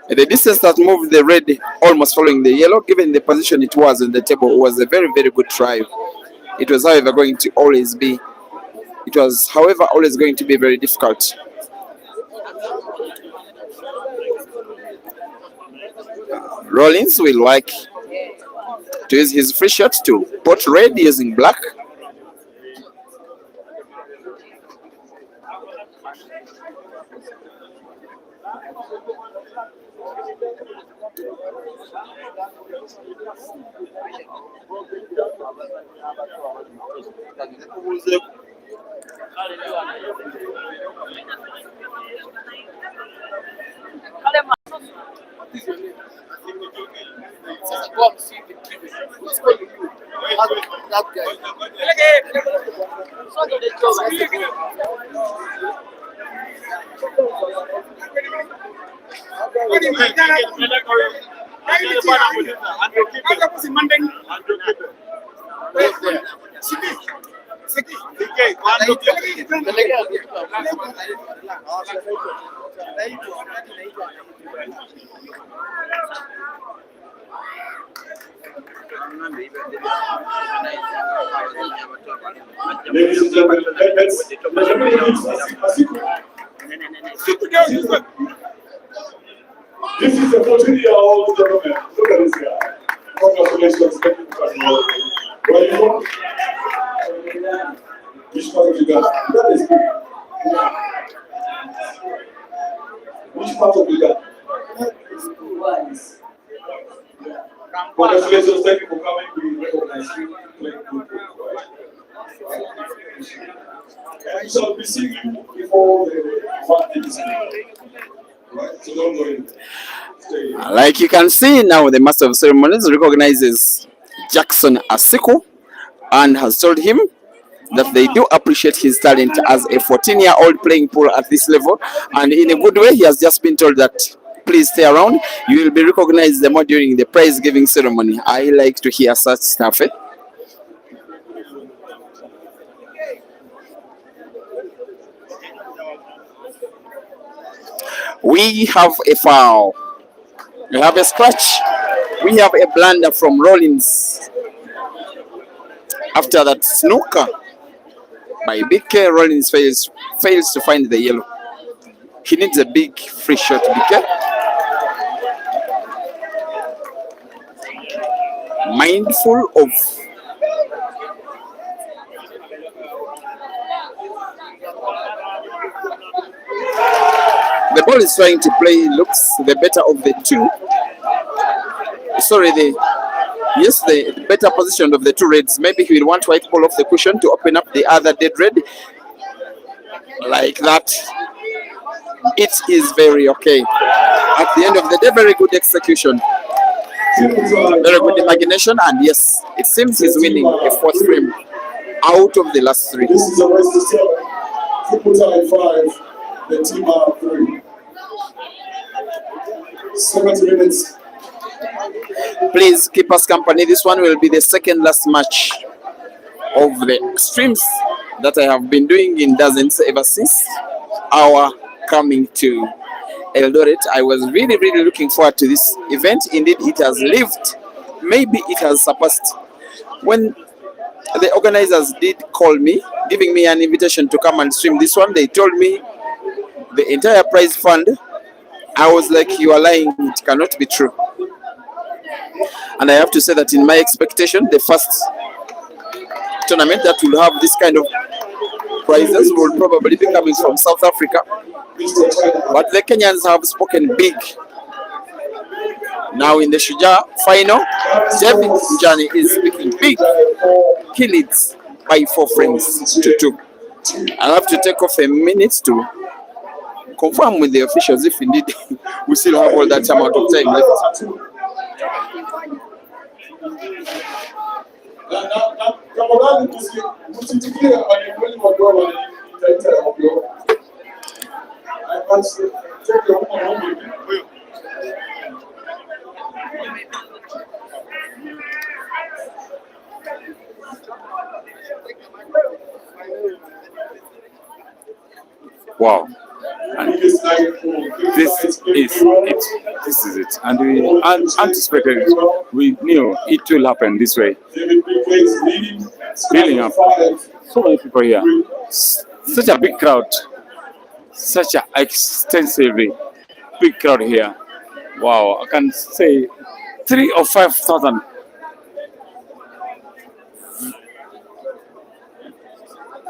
The distance that moved the red almost following the yellow, given the position it was on the table, was a very, very good try. It was, however, going to always be, always going to be very difficult. Rollins will like to use his free shot to put red using black. Ladies and gentlemen, let's this is a 14-year-old gentleman. Look at this guy. Congratulations. Thank you for coming. Where are you from? Which part of Uganda? That is good. Which part of Uganda? Congratulations. Thank you for coming. We recognize you. Playing good football, right? And we shall be seeing you before the one is right? So don't go in. Stay here. Like you can see now, the Master of Ceremonies recognizes Jackson Asiku and has told him that they do appreciate his talent as a 14-year-old playing pool at this level, and in a good way. He has just been told that please stay around, you will be recognized the more during the prize giving ceremony. I like to hear such stuff. We have a foul, we have a scratch, we have a blunder from Rollins. After that snooker by BK, Rollins fails to find the yellow. He needs a big free shot, BK. Mindful of the ball is trying to play, looks the better of the two. Sorry, the better position of the two reds. Maybe he will want white ball off the cushion to open up the other dead red. Like that. It is very okay. At the end of the day, very good execution. Very good imagination, and yes, it seems he's winning a fourth frame out of the last three. This is a race to 7. Triple tie 5. The Timba 3. 70 minutes. Please keep us company. This one will be the second last match of the streams that I have been doing in dozens ever since our coming to Eldoret. I was really looking forward to this event. Indeed, it has lived. Maybe it has surpassed. When the organizers did call me, giving me an invitation to come and stream this one, they told me the entire prize fund. I was like, you are lying, it cannot be true. And I have to say that in my expectation, the first tournament that will have this kind of prizes will probably be coming from South Africa. But the Kenyans have spoken big. Now in the Shuja final, NJANE is speaking big. He leads by 4 frames to 2. I'll have to take off a minute to confirm with the officials if indeed we still have all that amount of time left. Wow. And this is it. This is it. And we anticipated it. We knew it will happen this way. Really happen. So many people here. Such a big crowd. Such an extensively big crowd here. Wow. I can say 3,000 or 5,000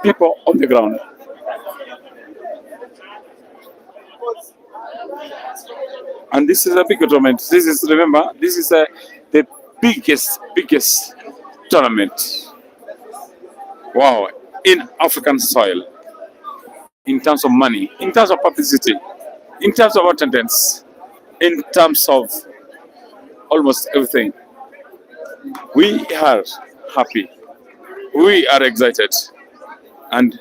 people on the ground. And this is a big tournament. This is, remember, this is the biggest tournament. Wow, in African soil, in terms of money, in terms of publicity, in terms of attendance, in terms of almost everything. We are happy. We are excited and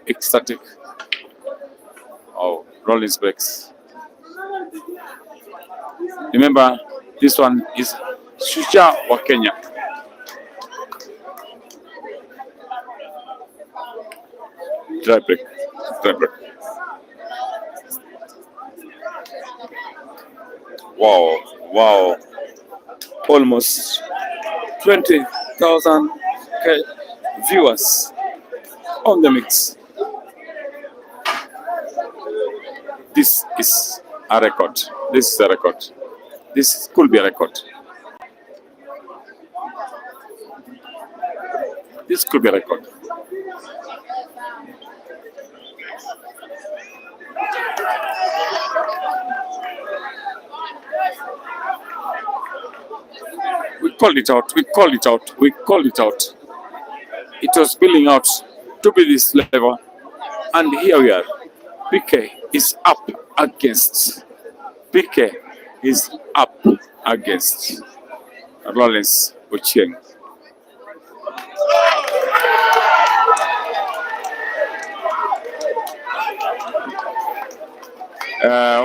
ecstatic. Oh, Rollins breaks. Remember, this one is Shuja wa Kenya. Dry break. Dry break. Wow, wow. Almost 20,000 viewers on the mix. This is a record. This is a record. This could be a record. This could be a record. We called it out. We called it out. We called it out. It was building out to be this level, and here we are. PK is up against. PK is up against Rollins OCHIENG.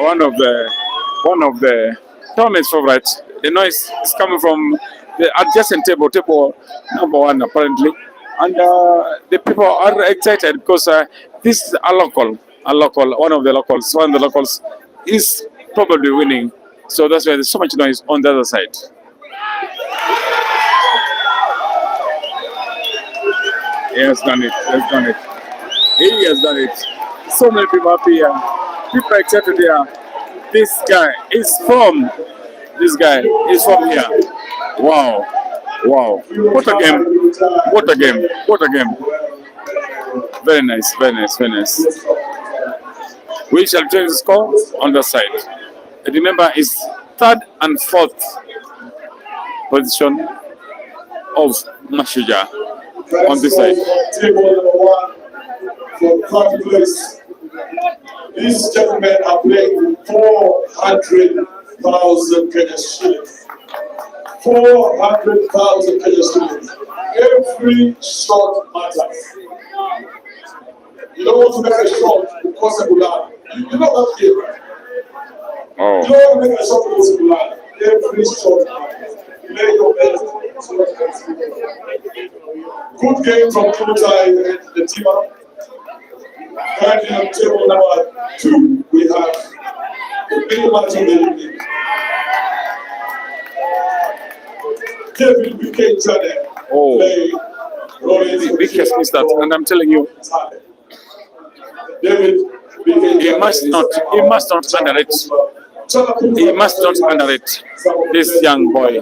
One of the tournament's favorites. The noise is coming from the adjacent table number 1 apparently, and the people are excited because this is a local, one of the locals is probably winning, so that's why there's so much noise on the other side. He has done it. He has done it. He has done it. So many people up here. People are excited here. This guy is from here. Wow. Wow. What a game. What a game. What a game. Very nice. Very nice. Very nice. We shall change the score on the side. And remember, it's 3rd and 4th position of Shuja on this side. Table number 1 for 3rd place. These gentlemen are playing 400,000 Kenya shillings. 400,000 Kenya shillings. Every shot matters. You don't want to make a shot because of Bulan. You know that game, right? Oh. You don't want to make a shot because of Bulan. Every shot matters. Play your best. Good game from Timba and the Timba. Currently on table number 2, we have the middle match of the evening. David BK NJANE playing ROLLINS. Big has missed that, and I'm telling you, David BK he must not underrate. He must not underrate this young boy,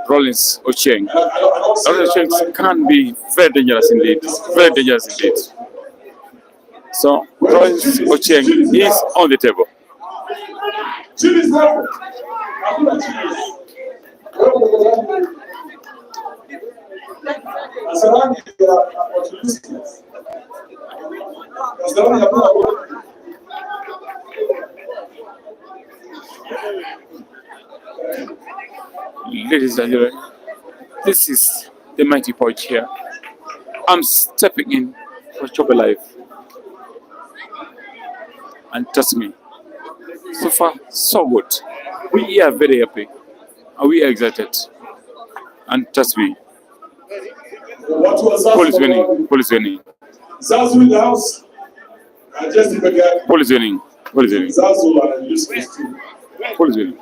Rollins OCHIENG. Rollins OCHIENG can be very dangerous indeed. Very dangerous indeed. So Rollins OCHIENG is on the table. Chili's now. Ladies and gentlemen, this is the mighty poach here. I'm stepping in for Chobe Live. And trust me, so far, so good. We are very happy. And we are excited. And trust me, Paul is winning. Paul is winning. Zazu in the house. Just again. Paul is winning. Paul is winning. Zazu and Yusuf too. Paul is winning.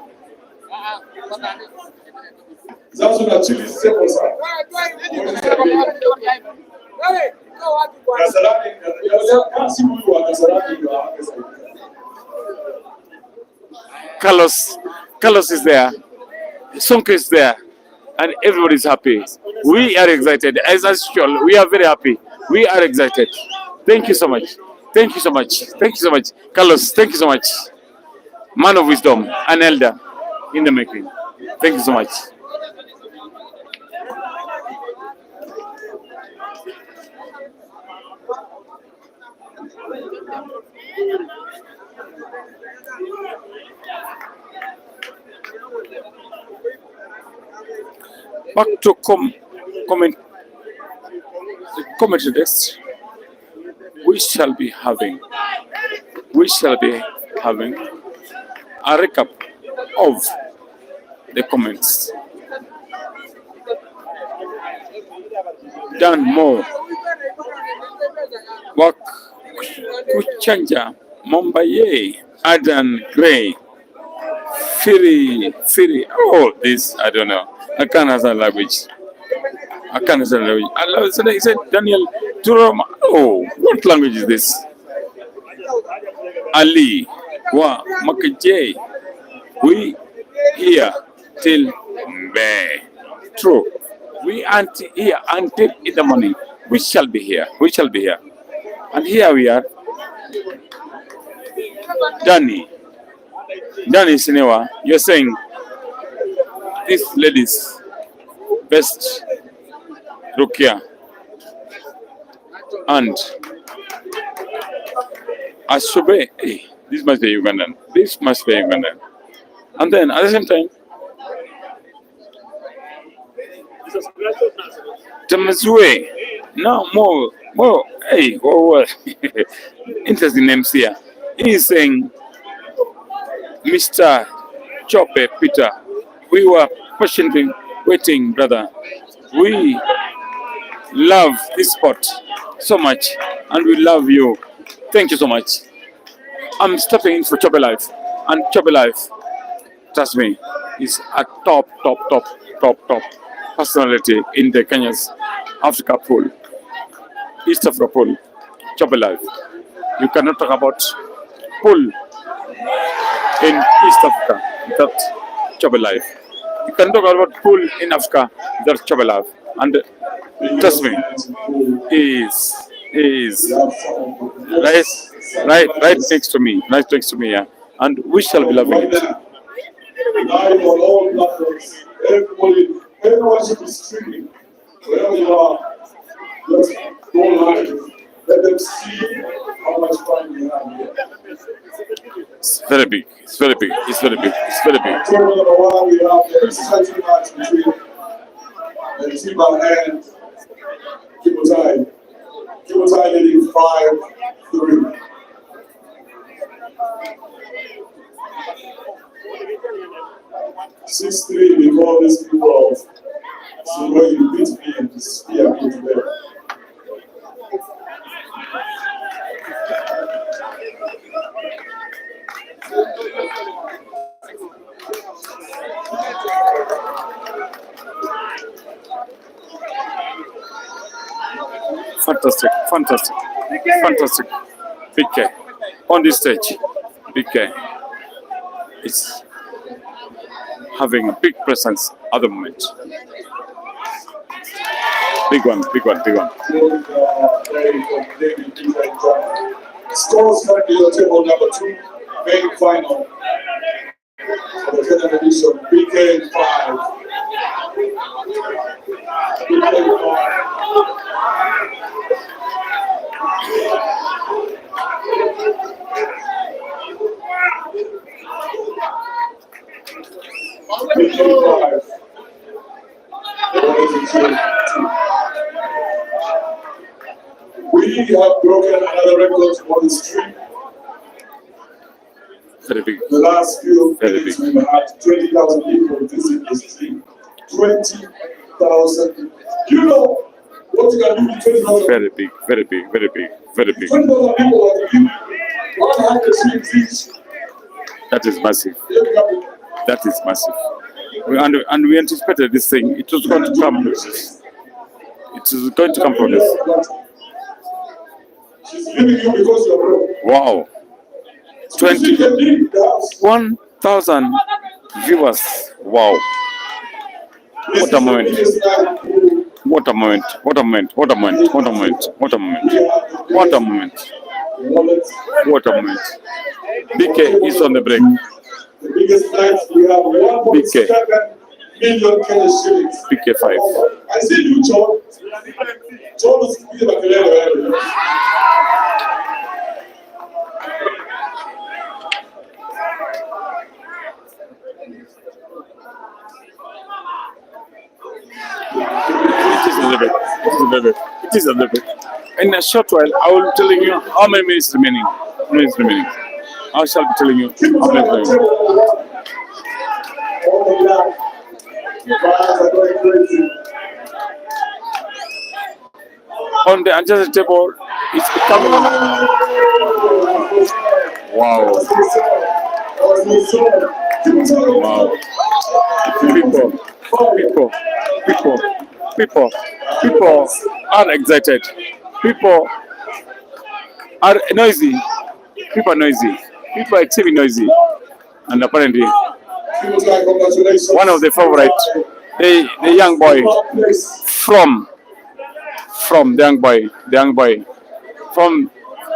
Zazu na Chili's table, sir. Kasarani, kasi huyu wa Kasarani wa Carlos is there. Sonko is there. And everybody is happy. We are excited. As usual, we are very happy. We are excited. Thank you so much. Thank you so much. Thank you so much. Carlos, thank you so much. Man of wisdom, an elder in the making. Thank you so much. Back to comment commentary desk. We shall be having a recap of the comments. Dan Mo, Wak Kuchanja, Mombaye, Adan Gray, Firi. Oh, this I don't know. I can't understand language. I can't understand language. Allah he said Daniel Turam. Oh, what language is this? Ali, Wa Makaje. We here till May. True. We aren't here until in the morning. We shall be here. We shall be here. And here we are. Danny Sinewa, you're saying this lady's best Rukia and Ashube. Hey, this must be Ugandan. And then at the same time, Tamazue. Now more. Hey, interesting names here. He's saying, Mr. Chope Peter, we were patiently waiting, brother. We love this sport so much, and we love you. Thank you so much. I'm stepping in for Chope Life, and Chope Life, trust me, is a top personality in the Kenya's Africa pool, East Africa pool. Chope Life. You cannot talk about pool in East Africa without Chope Life. You can talk about pool in Africa without Chope Life. And trust me, is right next to me, yeah. And we shall be loving it. Live on all platforms. Everyone should be streaming. Wherever you are, just go live. Let them see how much fun we have here. It's very big. October number 1, we have the exciting match between Timba and Kibotai. Kibotai leading 5-3. Six-3 before this people. So when you beat me and spear me today. Fantastic. PK on this stage. PK is having a big presence at the moment. Big one. Scores currently on table number 2, main final of the Kenyan edition, BK 5. We have broken another record for the stream. Very big. The last few minutes we had 20,000 people visit the stream. 20,000. You know what you can do with 20,000? Very big. 20,000 people are giving 100 streams each. That is massive. And we anticipated this thing. It was going to come. It is going to come from this. She's leaving you because you're broke. Wow. 21,000 viewers. Wow. What a moment. BK is on the break. The biggest nights we have 1.7 million Kenyan shillings. BK 5. I see you, John. John is speaking about the is a little bit. It is a little bit. It is a little bit. In a short while, I will be telling you how many minutes remaining. Minutes remaining. I shall be telling you how many minutes remaining. On the adjusted table, it's becoming. Wow. Wow. People are excited. People are noisy. People are noisy. People are extremely noisy. And apparently, one of the favorite, the young boy from the young boy from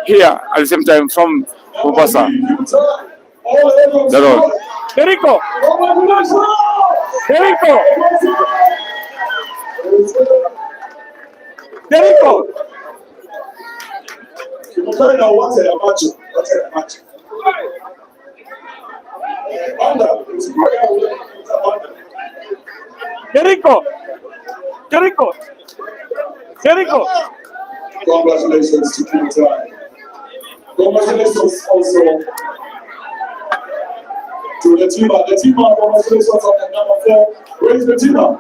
here at the same time from Mombasa. The road. Jericho! Jericho! Jericho! Jericho! Jericho! Jericho! Congratulations to Timba. Congratulations also to the Timba. The Timba, congratulations on the number 4. Where's the Timba?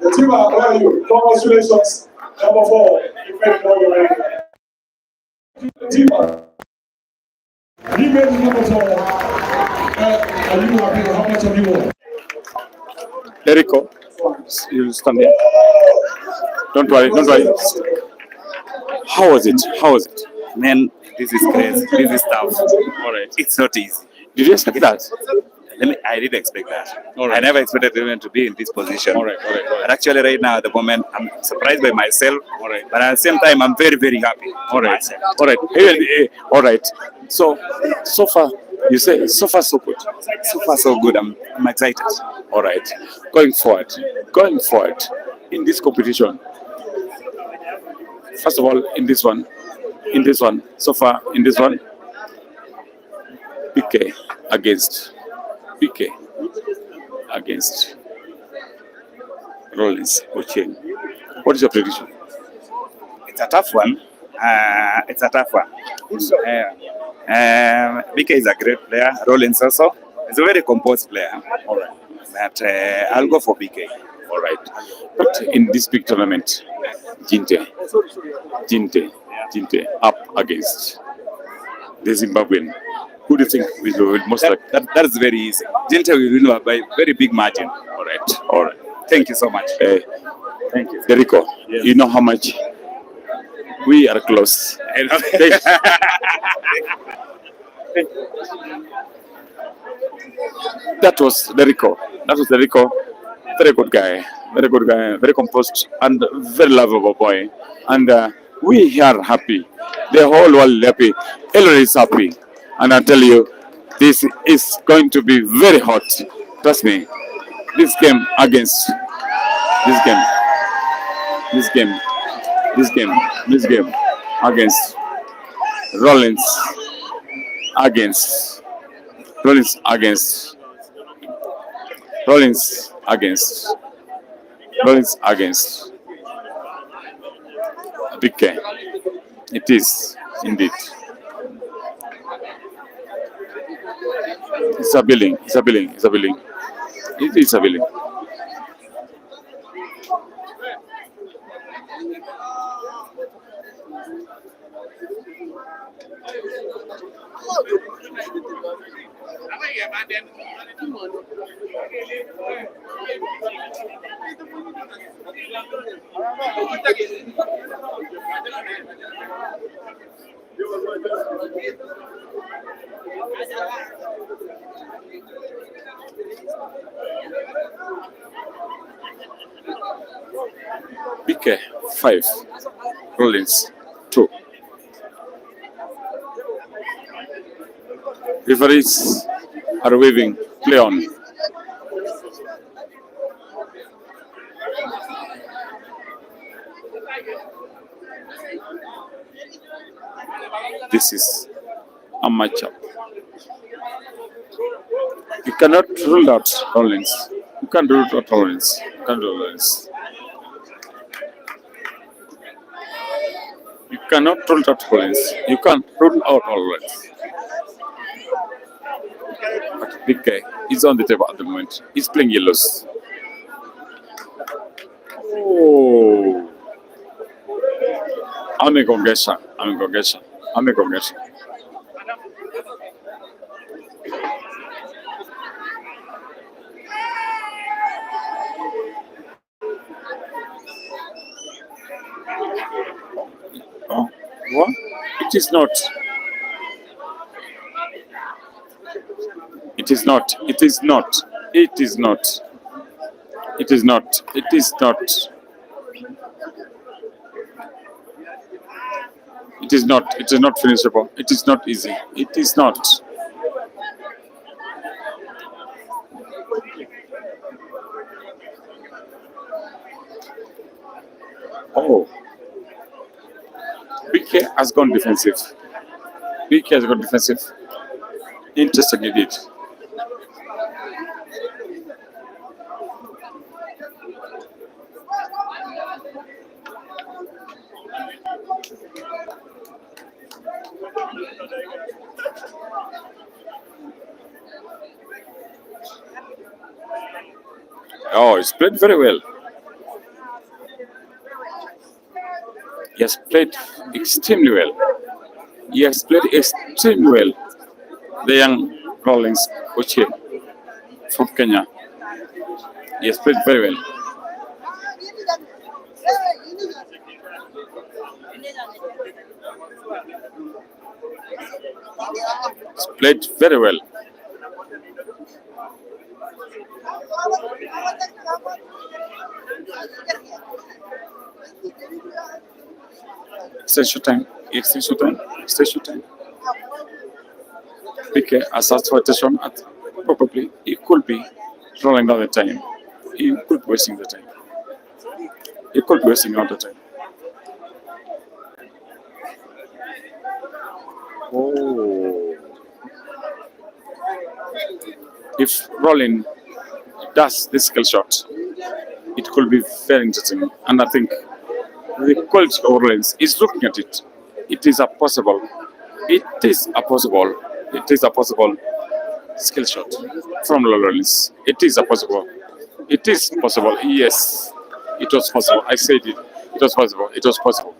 The Timba, where are you? Congratulations, number 4. You made it all the way. The Timba. He made it number 4. Are you happy? How much have you won? Jericho, you stand there. Don't worry, don't worry. How was it? How was it? Man, this is crazy. This is tough. All right. It's not easy. Did you expect that? I didn't expect that. All right. I never expected even to be in this position. All right, all right, all right. But actually, right now, at the moment, I'm surprised by myself. All right. But at the same time, I'm very, very happy. All right. Myself. All right. All right. So far, you say so far so good. So far, so good. I'm excited. All right. Going forward in this competition. First of all, in this one, so far in this one, PK against Rollins OCHIENG. What is your prediction? It's a tough one. BK is a great player. Rollins also is a very composed player. All right. But I'll go for BK. All right. But in this big tournament, Jinte up against the Zimbabwean. Who do you think will most like? That is very easy. Jinte will win by very big margin. All right. All right. Thank you so much. Thank you. Jericho, you know how much we are close. That was Jericho. Very good guy, very composed and very lovable boy. And we are happy. The whole world is happy. Everyone is happy. And I tell you, this is going to be very hot. Trust me. This game against Rollins against PK. It is indeed. It's a billing. It is a billing. PK 5, Rollins 2. Referees are waving. Play on. This is a matchup. You cannot rule out Rollins. You can't rule out Rollins. cannot rule out Rollins. You can't rule out Rollins. But big guy is on the table at the moment. He's playing yellows. Oh, I'm a congression. Oh, what? It is not. It is not. It is not. It is not. It is not. It is not. It is not. It is not finishable. It is not easy. It is not. Oh. BK has gone defensive. BK has gone defensive. Interesting indeed. Oh, he's played very well. He has played extremely well. He has played extremely well. The young Rollins OCHIENG from Kenya. He has played very well. He's played very well. Extension time. Extension time. Extension time. BK has asked for attention at probably he could be rolling down the time. He could be wasting the time. He could be wasting all the time. Oh. If Rollin does this skill shot, it could be very interesting. And I think the quality of Rollins is looking at it. It is a possible. It is a possible. It is a possible skill shot from Rollins. It is a possible. It is possible. Yes, it was possible. I said it. It was possible. It was possible.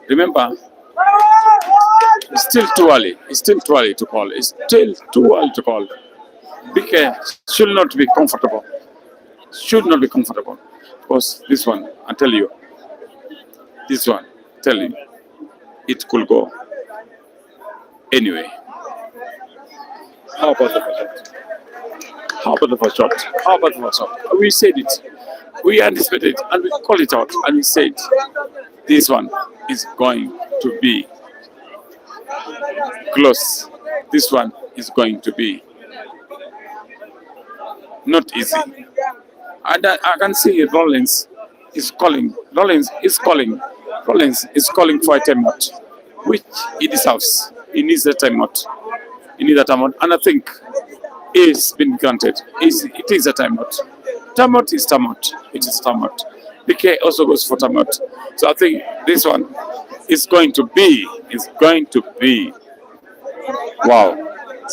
Remember, it's still too early. It's still too early to call. It's still too early to call. BK should not be comfortable. Should not be comfortable. Because this one, I tell you, this one, tell you, it could go anyway. How about the first shot? How about the first shot? How about the first shot? We said it. We anticipated it and we called it out and we said this one is going to be close. This one is going to be not easy. And I can see Rollins is calling. Rollins is calling. Rollins is calling for a timeout, which he deserves. He needs a timeout. He needs a timeout, and I think it's been granted. It is a timeout. Timeout is timeout. It is timeout. BK also goes for timeout. So I think this one is going to be. Wow.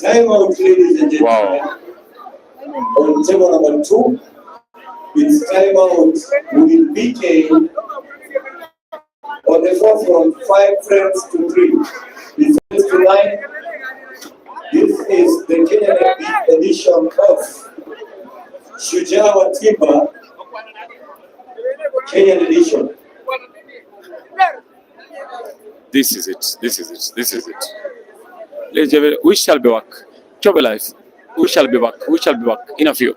Timeout, ladies and gentlemen. Wow. On table number 2, it's timeout with BK on the floor from 5 frames to 3. Defense to 9. This is the Kenyan edition of Shuja Timba, Kenyan edition. This is it. This is it. This is it. Ladies and gentlemen, we shall be back. Chobe Life. We shall be back. We shall be back in a few.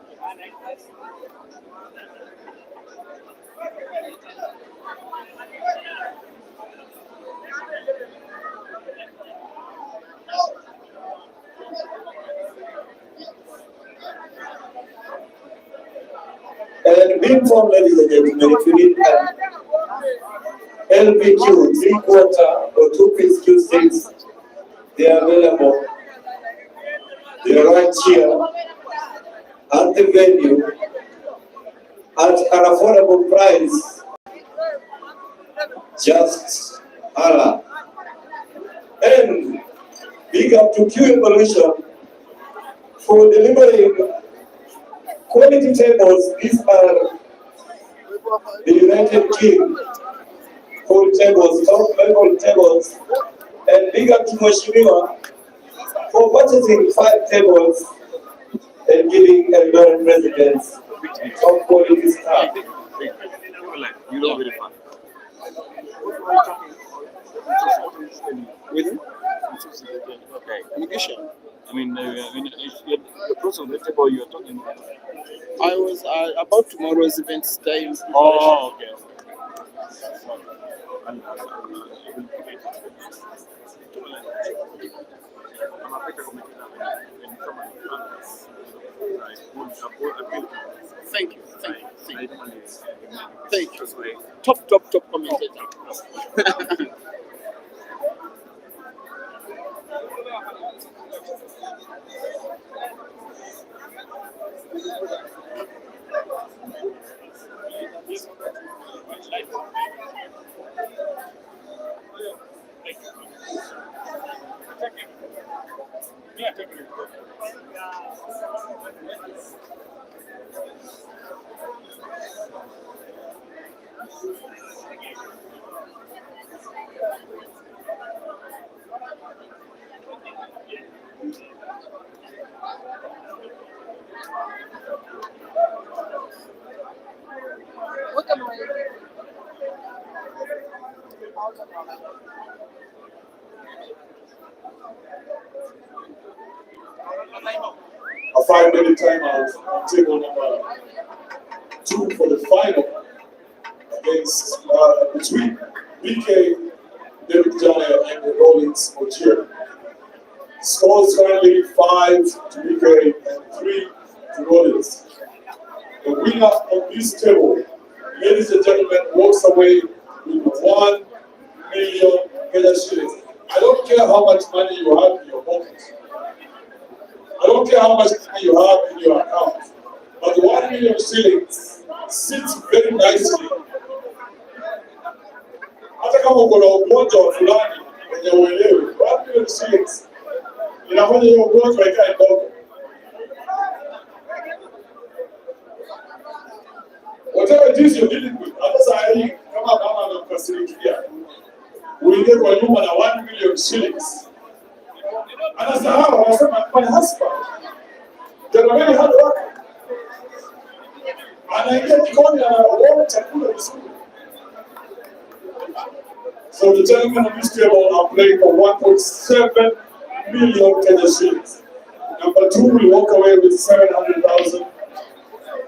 And being formed, ladies and gentlemen, if you need an LPQ 3/4 or 2-piece Q6, they are available. They are right here at the venue at an affordable price. Just Allah. And big up to Q Evolution for delivering quality tables. These are the United King full tables, top level tables. And big up to Mheshimiwa for purchasing 5 tables and giving Eldoret residents top quality staff. You know very fast. With okay. Irrigation. I mean, the process of the table you are talking about. I was about tomorrow's event style. Oh, okay. Thank you. Thank you. Top commentator. A 5-minute timeout on table number 2 for the final against between BK, David NJANE, and the Rollins OCHIENG. Scores currently 5 to BK and 3 to Rollins. The winner of this table, ladies and gentlemen, walks away with 1 million Kenya shillings. I don't care how much money you have in your pocket. I don't care how much money you have in your account, but 1 million shillings sits very nicely. Hata kama uko na ugonjwa fulani wenye uelewi, 1 million shillings inafanya hiyo ugonjwa ikae ndogo. Whatever it is you're dealing with, hata saa hii kama mama amekukasirikia, uingie kwa nyumba na 1 million shillings. Anasahau, anasema my husband, they're very hard work. Anaingia jikoni anaona chakula vizuri. So the gentlemen on this table are playing for 1.7 million Kenya shillings. Number 2 will walk away with 700,000.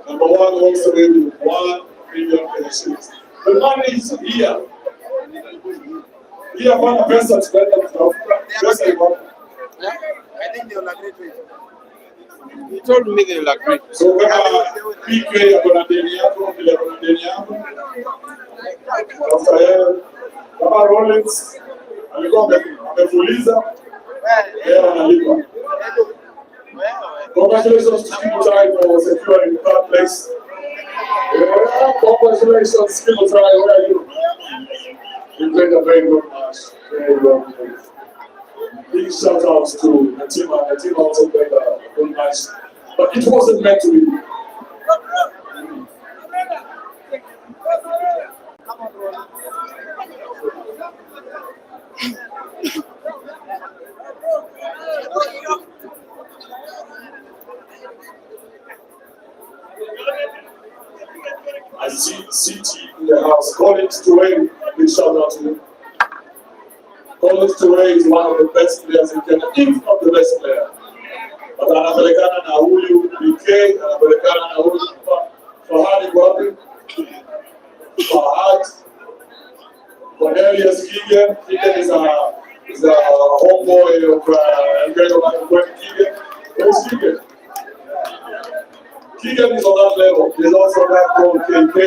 Number 1 walks away with 1 million Kenya shillings. The money is here. Here, one person spent pesa iko. I think they will agree to it. He told me they will agree. So kama PK akona deni yako, vile akona deni yako. Sasa yeye kama Rollins alikuwa amefuliza, yeye analipa. Congratulations to Timba for securing third place. Yeah, congratulations, Timba. Where are you? You played a very good match. Very well played. Big shout outs to the team. The team also played a good match, but it wasn't meant to be. I see City in the house. Collins Toure, big shout out to him. Collins Toure is one of the best players in Kenya, if not the best player. But anapelekana na huyu BK, anapelekana na huyu Fahad Iwapi, Fahad, Cornelius Keegan. Keegan is a homeboy of Keegan. Where's Keegan? Keegan is on that level. He's also that called KK.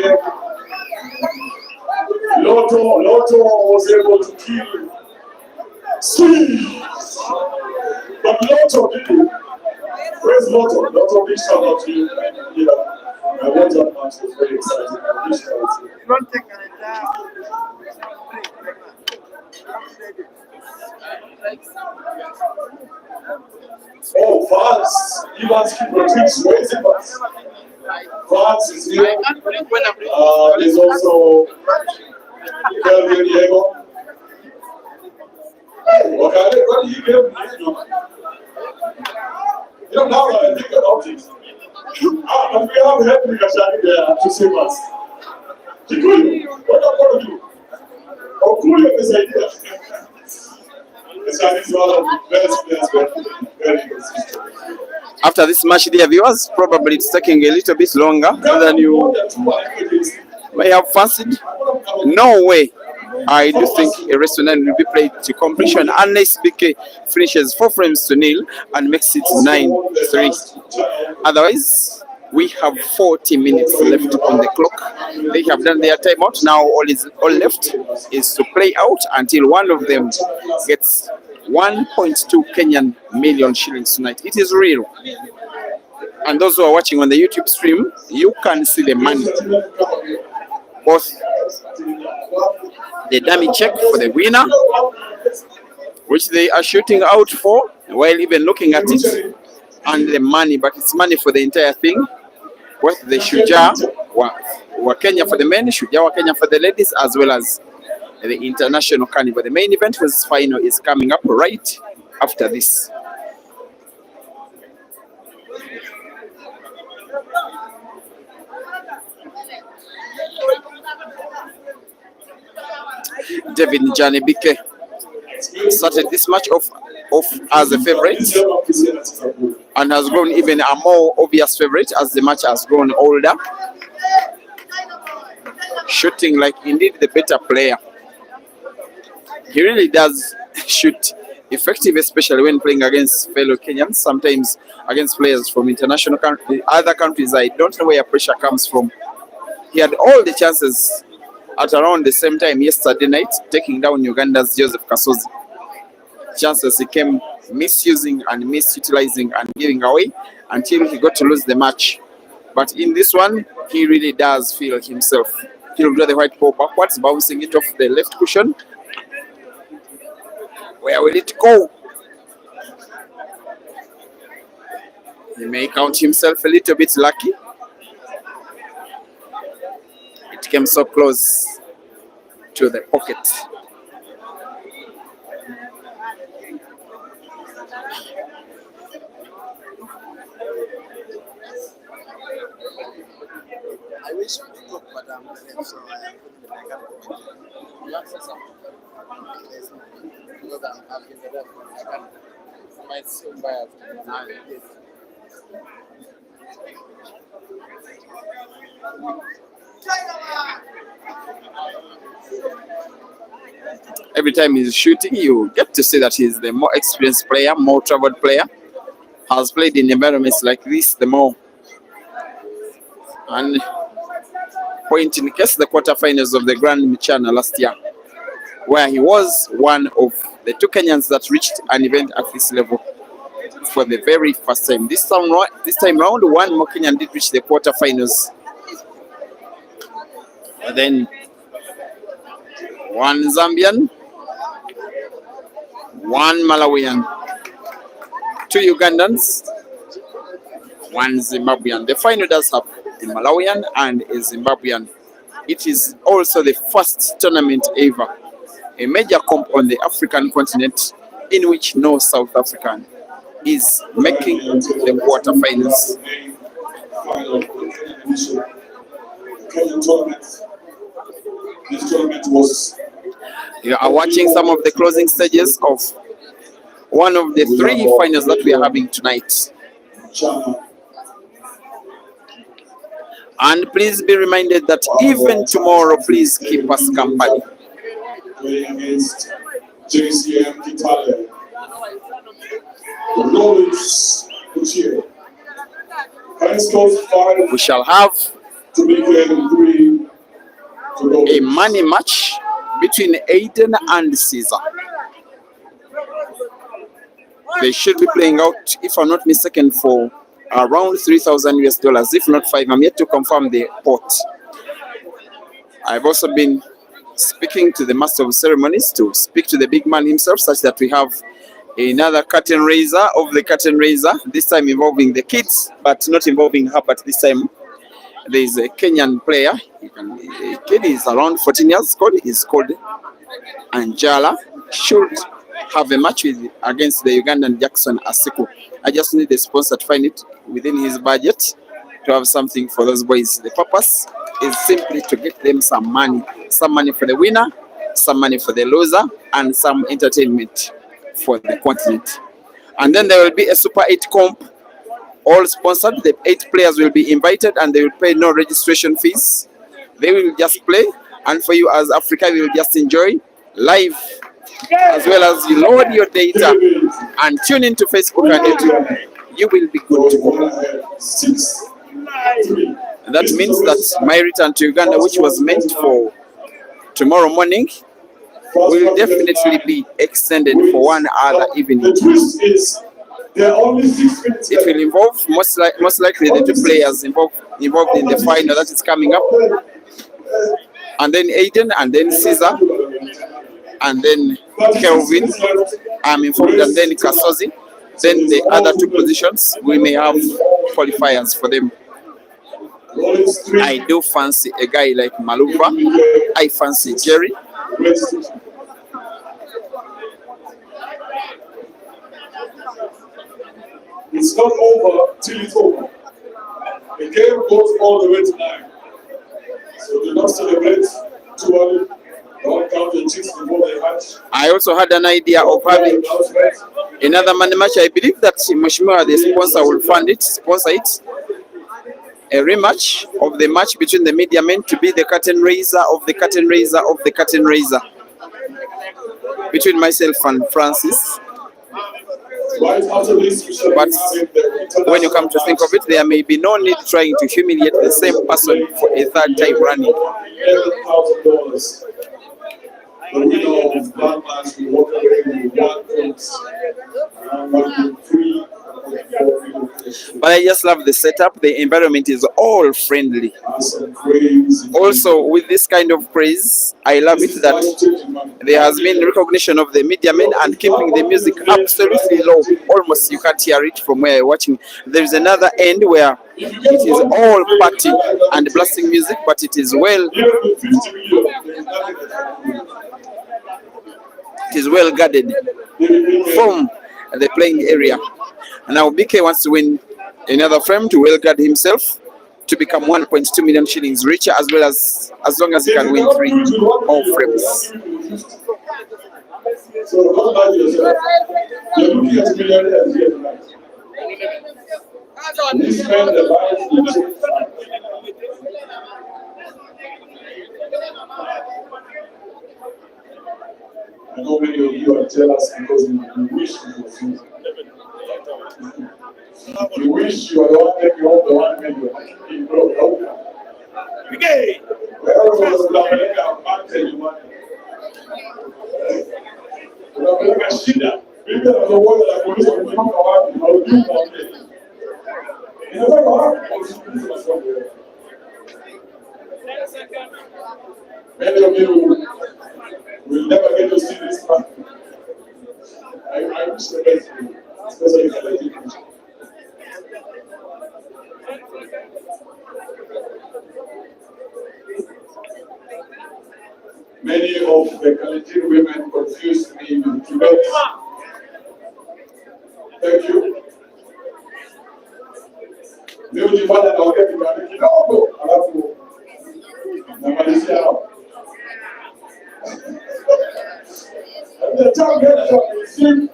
Lotto was able to kill Steve. But Lotto did. Where's Lotto? Lotto, big shout out to you. I watched that match, it was very exciting. Big shout out to you. Don't take an Oh, Vance. Evans Kiprotich. Where is Evans? Vance is here. There's also Kelvin Diego. Okay, what do you give me? Now I think about it. We have helped Kashani there to save us. Kikuyu, what are you going to do? Oh, cool, this idea. Kashani is one of the best players, very consistent. After this match, dear viewers, probably it's taking a little bit longer than you may have fancied. No way. I do think a race to 9 will be played to completion unless BK finishes 4 frames to nil and makes it 9-3. Otherwise, we have 40 minutes left on the clock. They have done their timeout. Now all left is to play out until one of them gets 1.2 Kenyan million shillings tonight. It is real. And those who are watching on the YouTube stream, you can see the money. Both the dummy check for the winner, which they are shooting out for while even looking at it, and the money, but it's money for the entire thing. Both the Shuja were Kenya for the men, Shuja were Kenya for the ladies, as well as the international carnival. The main event, whose final is coming up right after this. David NJANE BK started this match off as a favorite and has grown even a more obvious favorite as the match has grown older, shooting like indeed the better player. He really does shoot effective, especially when playing against fellow Kenyans, sometimes against players from international other countries. I don't know where pressure comes from. He had all the chances at around the same time yesterday night, taking down Uganda's Joseph Kasozi. Chances he came misusing and misutilizing and giving away until he got to lose the match. But in this one, he really does feel himself. He'll draw the white ball backwards, bouncing it off the left cushion. Where will it go? He may count himself a little bit lucky. It came so close to the pocket. I wish we could talk, but I'm late, so I can't. You have to say something. Because I'm happy with that. I might soon buy it. Every time he's shooting, you get to see that he's the more experienced player, more traveled player, has played in environments like this the more. And point in case the quarterfinals of the Grand Michana last year, where he was one of the 2 Kenyans that reached an event at this level for the very first time. This time round, one more Kenyan did reach the quarterfinals. And then one Zambian, one Malawian, 2 Ugandans, one Zimbabwean. The final does have a Malawian and a Zimbabwean. It is also the first tournament ever, a major comp on the African continent, in which no South African is making the quarterfinals. This tournament was. You are watching some of the closing stages of one of the 3 finals that we are having tonight. And please be reminded that even tomorrow, please keep us company. Playing against JCM Kitale. ROLLINS OCHIENG. High scores 5. We shall have to make them 3 to go. a money match between Aiden and Caesar. They should be playing out, if I'm not mistaken, for around $3,000 US, if not 5. I'm yet to confirm the pot. I've also been speaking to the master of ceremonies to speak to the big man himself, such that we have another curtain raiser of the curtain raiser, this time involving the kids, but not involving her, but this time there is a Kenyan player. A kid is around 14 years old. He's called Anjala. Should have a match against the Ugandan Jackson Asiku. I just need a sponsor to find it within his budget to have something for those boys. The purpose is simply to get them some money for the winner, some money for the loser, and some entertainment for the continent. And then there will be a Super 8 comp, all sponsored. The 8 players will be invited and they will pay no registration fees. They will just play, and for you as Africa, you will just enjoy live, as well as you load your data and tune into Facebook and YouTube. You will be good to go. That means that my return to Uganda, which was meant for tomorrow morning, will definitely be extended for one other evening. The twist is there are only 6 minutes. It will involve most likely the 2 players involved in the final that is coming up, and then Aiden, and then Caesar, and then Kelvin, I'm informed, and then Kasozi. Then the other 2 positions, we may have qualifiers for them. I do fancy a guy like Maluva. I fancy Jerry. It's not over till it's over. The game goes all the way to 9. So do not celebrate too early. Don't count the chicks before they hatch. I also had an idea of having another money match. I believe that Mheshimiwa, the sponsor, will sponsor it. A rematch of the match between the media men to be the curtain raiser of the curtain raiser of the curtain raiser between myself and Francis. Right after this, we shall But be having the when you come to think of it, there may be no need trying to humiliate the same person for a 3rd time running. $11,000. The winner of that match will walk away with 1 point. And will be free. But I just love the setup. The environment is all friendly. Some crazy. Also, with this kind of praise, I love it that there has been recognition of the media men and keeping the music absolutely low. Almost you can't hear it from where you're watching. There is another end where it is all party and blasting music, but it is well guarded from the playing area. And now BK wants to win another frame to well guard himself to become 1.2 million shillings richer, as well as long as he can win 3 more frames. So don't lie to yourself. You're looking at millionaires here tonight. This man, the life will change. I know many of you are jealous because you wish you could feel. You wish you are the one making all the 1 million. You broke. Okay. Unapeleka shida. Mimi anazoona la polisi wametoka wapi? Haujui wapi. Inatoka wapi? Polisi maswali. Many of you will never get to see this man. I wish the best for you, especially for the people. Many of the Clinching women confused me with Tibet. Thank you. Leo jipata naongea Kibali kidogo, alafu namalizia hapo. The town head shall receive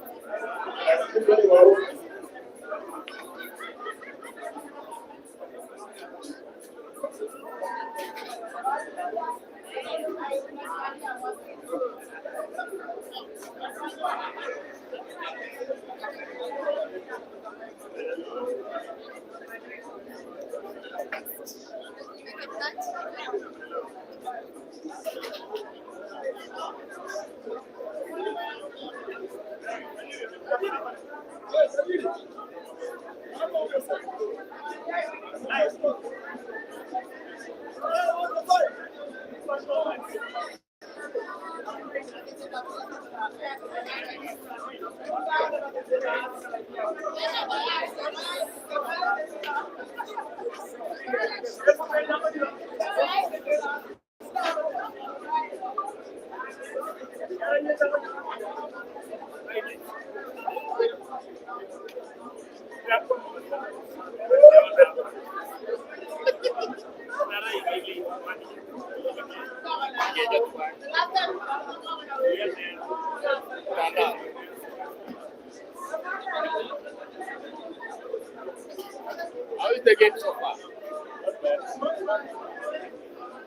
How is the game so far?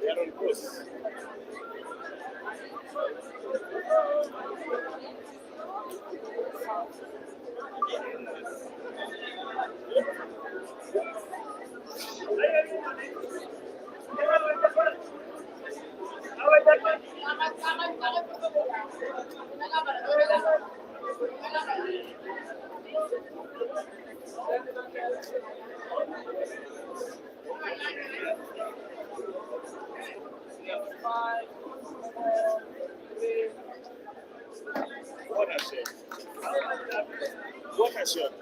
They are on course. What a shot. What a shot.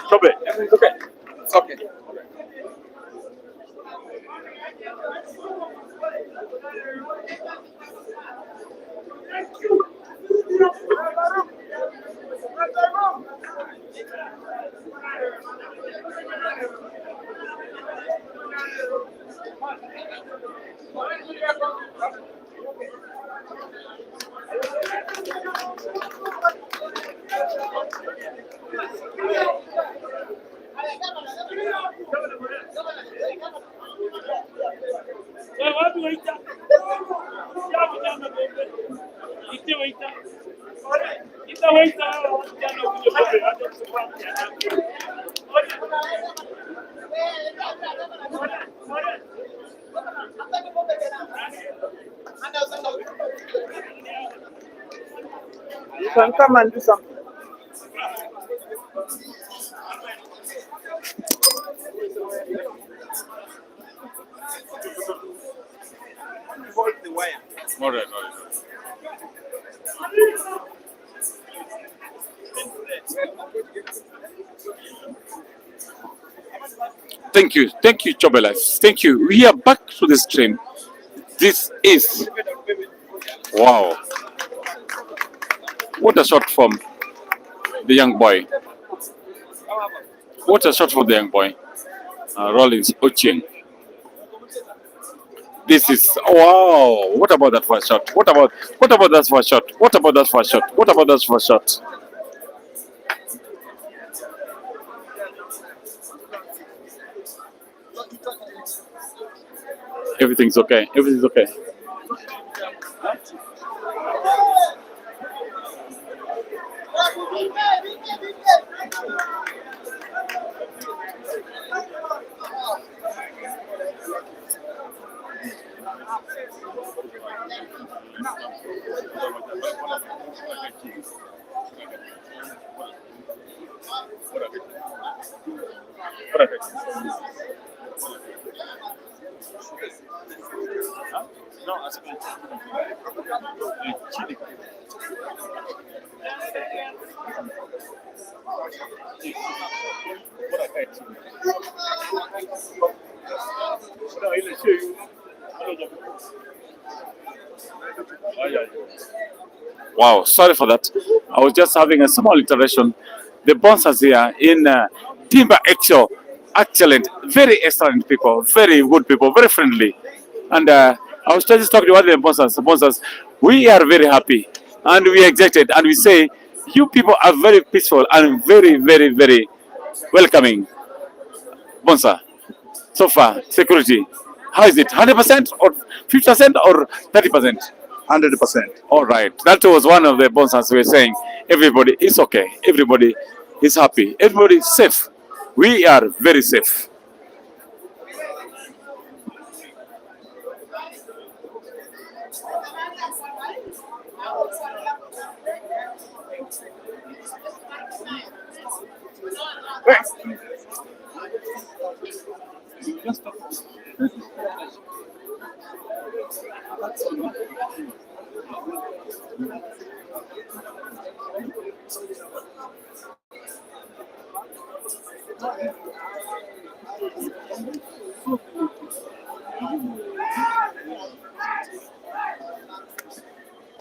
Chobe, everything's okay. It's okay. You can come and do something. Hold the wire. All right, all right. Thank you, Chobelas. Thank you. We are back to the stream. This is wow. What a shot from the young boy. What a shot from the young boy. Rollins, OCHIENG. This is wow. What about that first shot? What about that first shot? What about that first shot? What about that first shot? Everything's okay. Everything's okay. Wow, sorry for that. I was just having a small interaction. The bouncers here in Timba Exo, excellent, very excellent people, very good people, very friendly. And I was just talking about the bouncers. The bouncers, we are very happy and we are excited and we say, you people are very peaceful and very, very, very welcoming. Bouncer, so far, security, how is it? 100% or 50% or 30%? 100%. All right. That was one of the bouncers we were saying. Everybody is okay. Everybody is happy. Everybody is safe. We are very safe.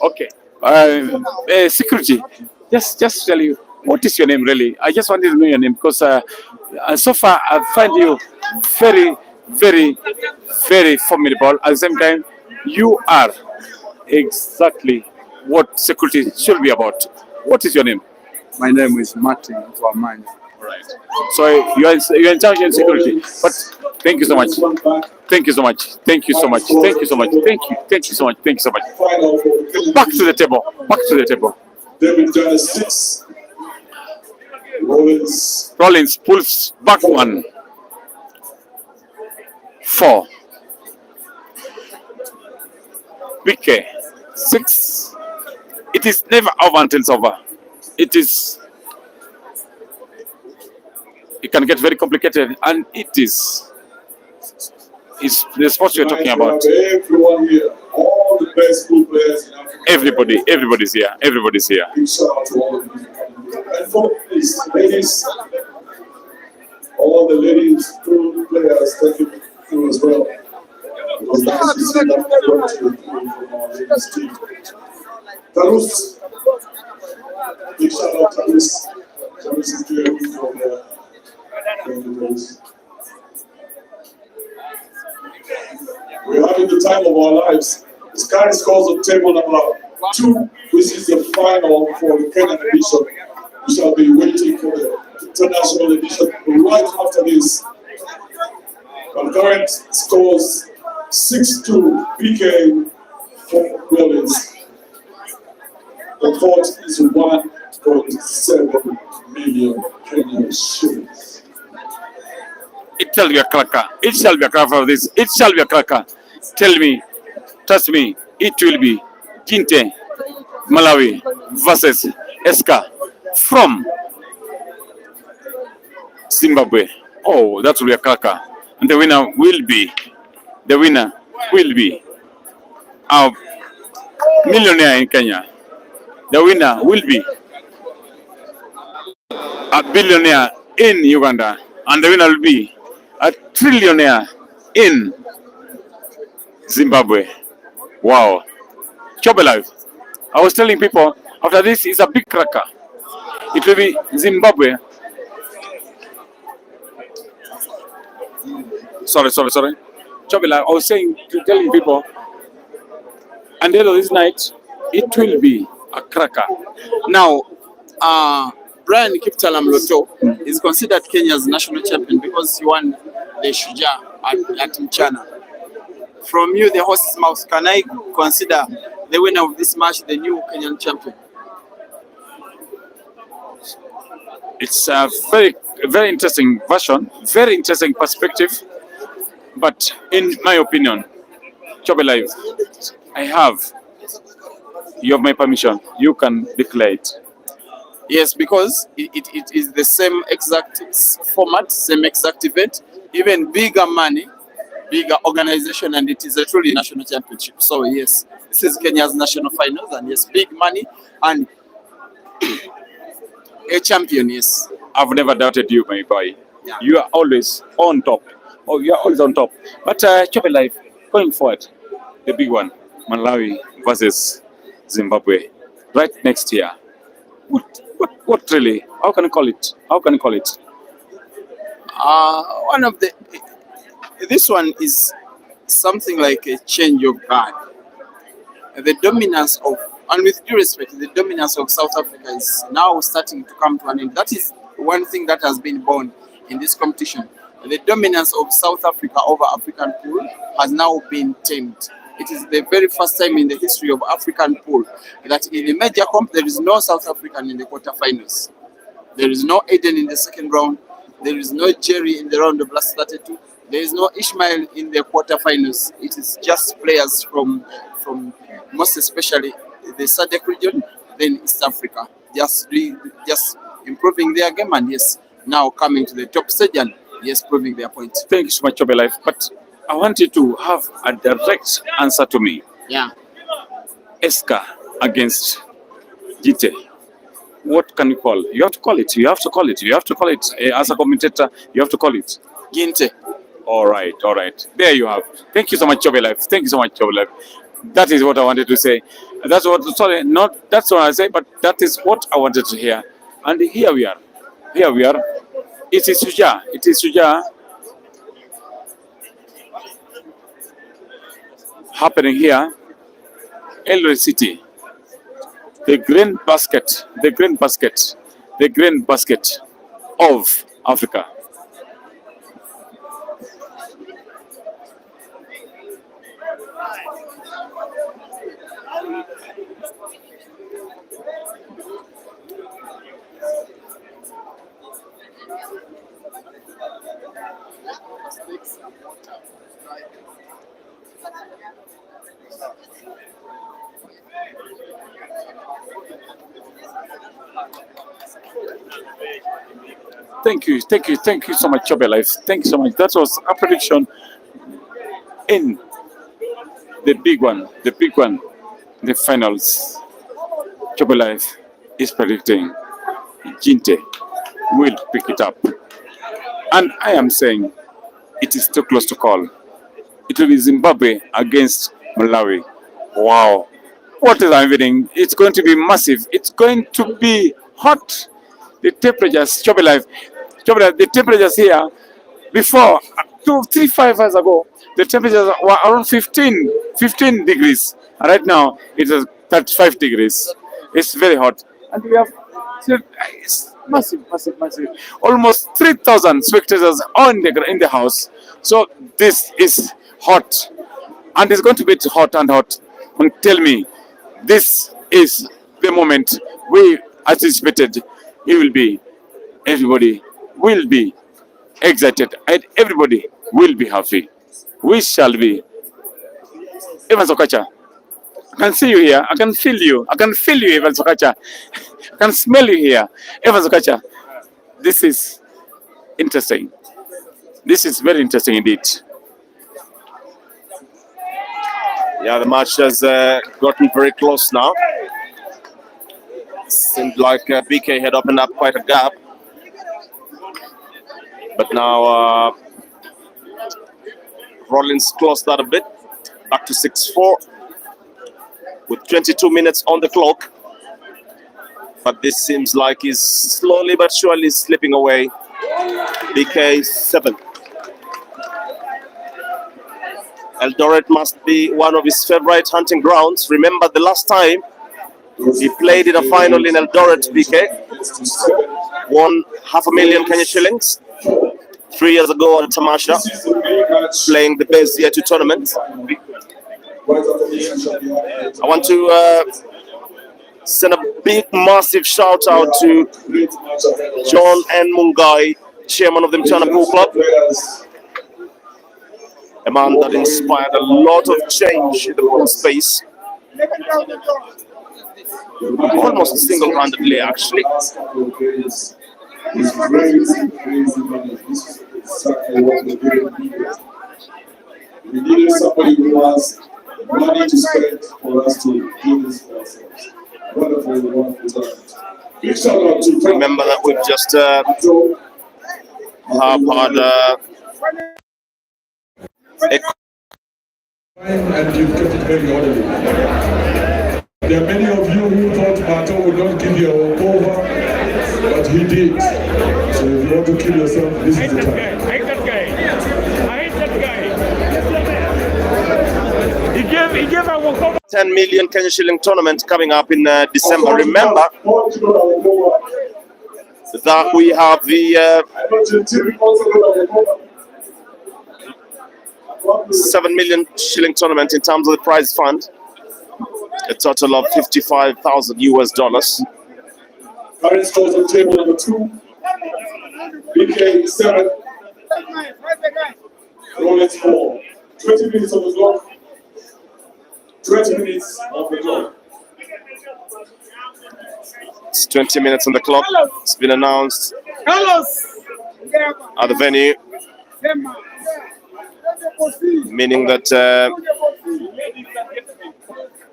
Okay. Security. Just tell you, what is your name really? I just wanted to know your name because so far I find you very, very, very formidable. At the same time, you are exactly what security should be about. What is your name? My name is Martin Wamani. Right. So you're in charge of security. But thank you so much. Thank you so much. Thank you so much. Thank you so much. Thank you. Thank you so much. Thank you so much. Final for the Kenyan Back to the table. Back to the table. NJANE 6. Rollins Rollins pulls back 1. 4. PK 6. It is never over until it's over. It can get very complicated, and it's the sports we're talking about. Everyone here, all the best good players in Africa. Everybody's here. Everybody's here. Big shout out to all of you. And for please, ladies, all the ladies, good players, thank you as well. It was nice to see that from our ladies team. Tarus, big shout out to Tarus. Tarus is doing from the we're having the time of our lives. The Sky scores on table number 2, which is the final for the Kenyan edition. We shall be waiting for the international edition right after this. Our current scores 6-2 PK for Rollins. The court is 1.7 million Kenyan shillings. It shall be a cracker. It shall be a cracker for this. It shall be a cracker. Tell me, trust me, it will be Kinte, Malawi versus Eska from Zimbabwe. Oh, that will be a cracker. And the winner will be a millionaire in Kenya. The winner will be a billionaire in Uganda. And the winner will be a trillionaire in Zimbabwe. Wow. Chobe Live. I was telling people, after this is a big cracker. It will be Zimbabwe. Sorry. Chobe Live. I was telling people, and the end of this night, it will be a cracker. Now, Brian Kiptalam Loto is considered Kenya's national champion because he won the Shuja at NJANE. From you, the horse's mouth, can I consider the winner of this match the new Kenyan champion? It's a very, very interesting version, very interesting perspective. But in my opinion, Chobe Live, you have my permission. You can declare it. Yes, because it is the same exact format, same exact event, even bigger money, bigger organization, and it is a truly national championship. So yes, this is Kenya's national finals, and yes, big money and a champion. Yes, I've never doubted you, my boy. Yeah. You are always on top. Oh, you are always on top. But Chobe Live, going forward, the big one, Malawi versus Zimbabwe, right next year. What really? How can you call it? one of the this one is something like a change of guard. The dominance of, and with due respect, the dominance of South Africa is now starting to come to an end. That is one thing that has been born in this competition. The dominance of South Africa over African pool has now been tamed. It is the very first time in the history of African pool that in a major comp there is no South African in the quarterfinals. There is no Aiden in the second round. There is no Jerry in the round of last 32. There is no Ishmael in the quarterfinals. It is just players from most especially the SADC region, then East Africa, just improving their game, and yes, now coming to the top stage and Yes, proving their point. Thank you so much, Chobe Life. But I want you to have a direct answer to me. Yeah. Eska against Jite. What can you call? You have to call it. You have to call it. You have to call it. As a commentator, you have to call it. Ginte. All right, all right. There you have. Thank you so much, Chobe Life. Thank you so much, Chobe Life. That is what I wanted to say. That's what. Sorry, not that's what I say, but that is what I wanted to hear. And here we are. Here we are. It is Shuja. It is Shuja. Happening here. Eldoret City. The grain basket. The grain basket. The grain basket of Africa. Thank you so much, Chobe Life. Thank you so much. That was a prediction in the big one, the finals. Chobe Life is predicting Jinte will pick it up. And I am saying it is too close to call. It will be Zimbabwe against Malawi. Wow. What is happening? It's going to be massive. It's going to be hot. The temperatures, Chobe Life, the temperatures here, before 2, 3, 5 years ago, the temperatures were around 15 degrees. And right now, it is 35 degrees. It's very hot. And we have, it's massive. Almost 3,000 spectators in the house. So this is hot. And it's going to be hot and hot. And tell me, this is the moment we anticipated. Everybody will be excited, and everybody will be happy. We shall be. Evans Okacha, I can see you here. I can feel you. I can feel you, Evans Okacha. I can smell you here. Evans Okacha, this is interesting. This is very interesting indeed. Yeah, the match has gotten very close now. Seemed like BK had opened up quite a gap. But now Rollins closed that a bit. Back to 6-4 with 22 minutes on the clock. But this seems like he's slowly but surely slipping away. BK 7. Eldoret must be one of his favorite hunting grounds. Remember the last time he played in a final in Eldoret, BK won $500,000 Kenya shillings 3 years ago at Tamasha, playing the best year 2 tournament. I want to send a big, massive shout out to John and Mungai, chairman of the Mchana Pool Club. A man that inspired a lot of change in the pool space. Almost single-handedly, actually. It's crazy money. This is exactly what we do. We needed somebody who has money to spend for us to do this for ourselves. Wonderful talent. Big shout out to Remember that we've just and you've kept it very orderly. There are many of you who thought Mato would not give you a walkover, but he did. So if you want to kill yourself, this is the time. I hate that guy. He gave a walkover. 10 million Kenya shilling tournament coming up in December. Remember that we have the 7 million shilling tournament in terms of the prize fund, a total of $55,000 US. Current scores on table number 2. BK 7. Rollins 4. 20 minutes on the clock. 20 minutes on the clock. It's 20 minutes on the clock. It's been announced. Carlos! at the venue, meaning that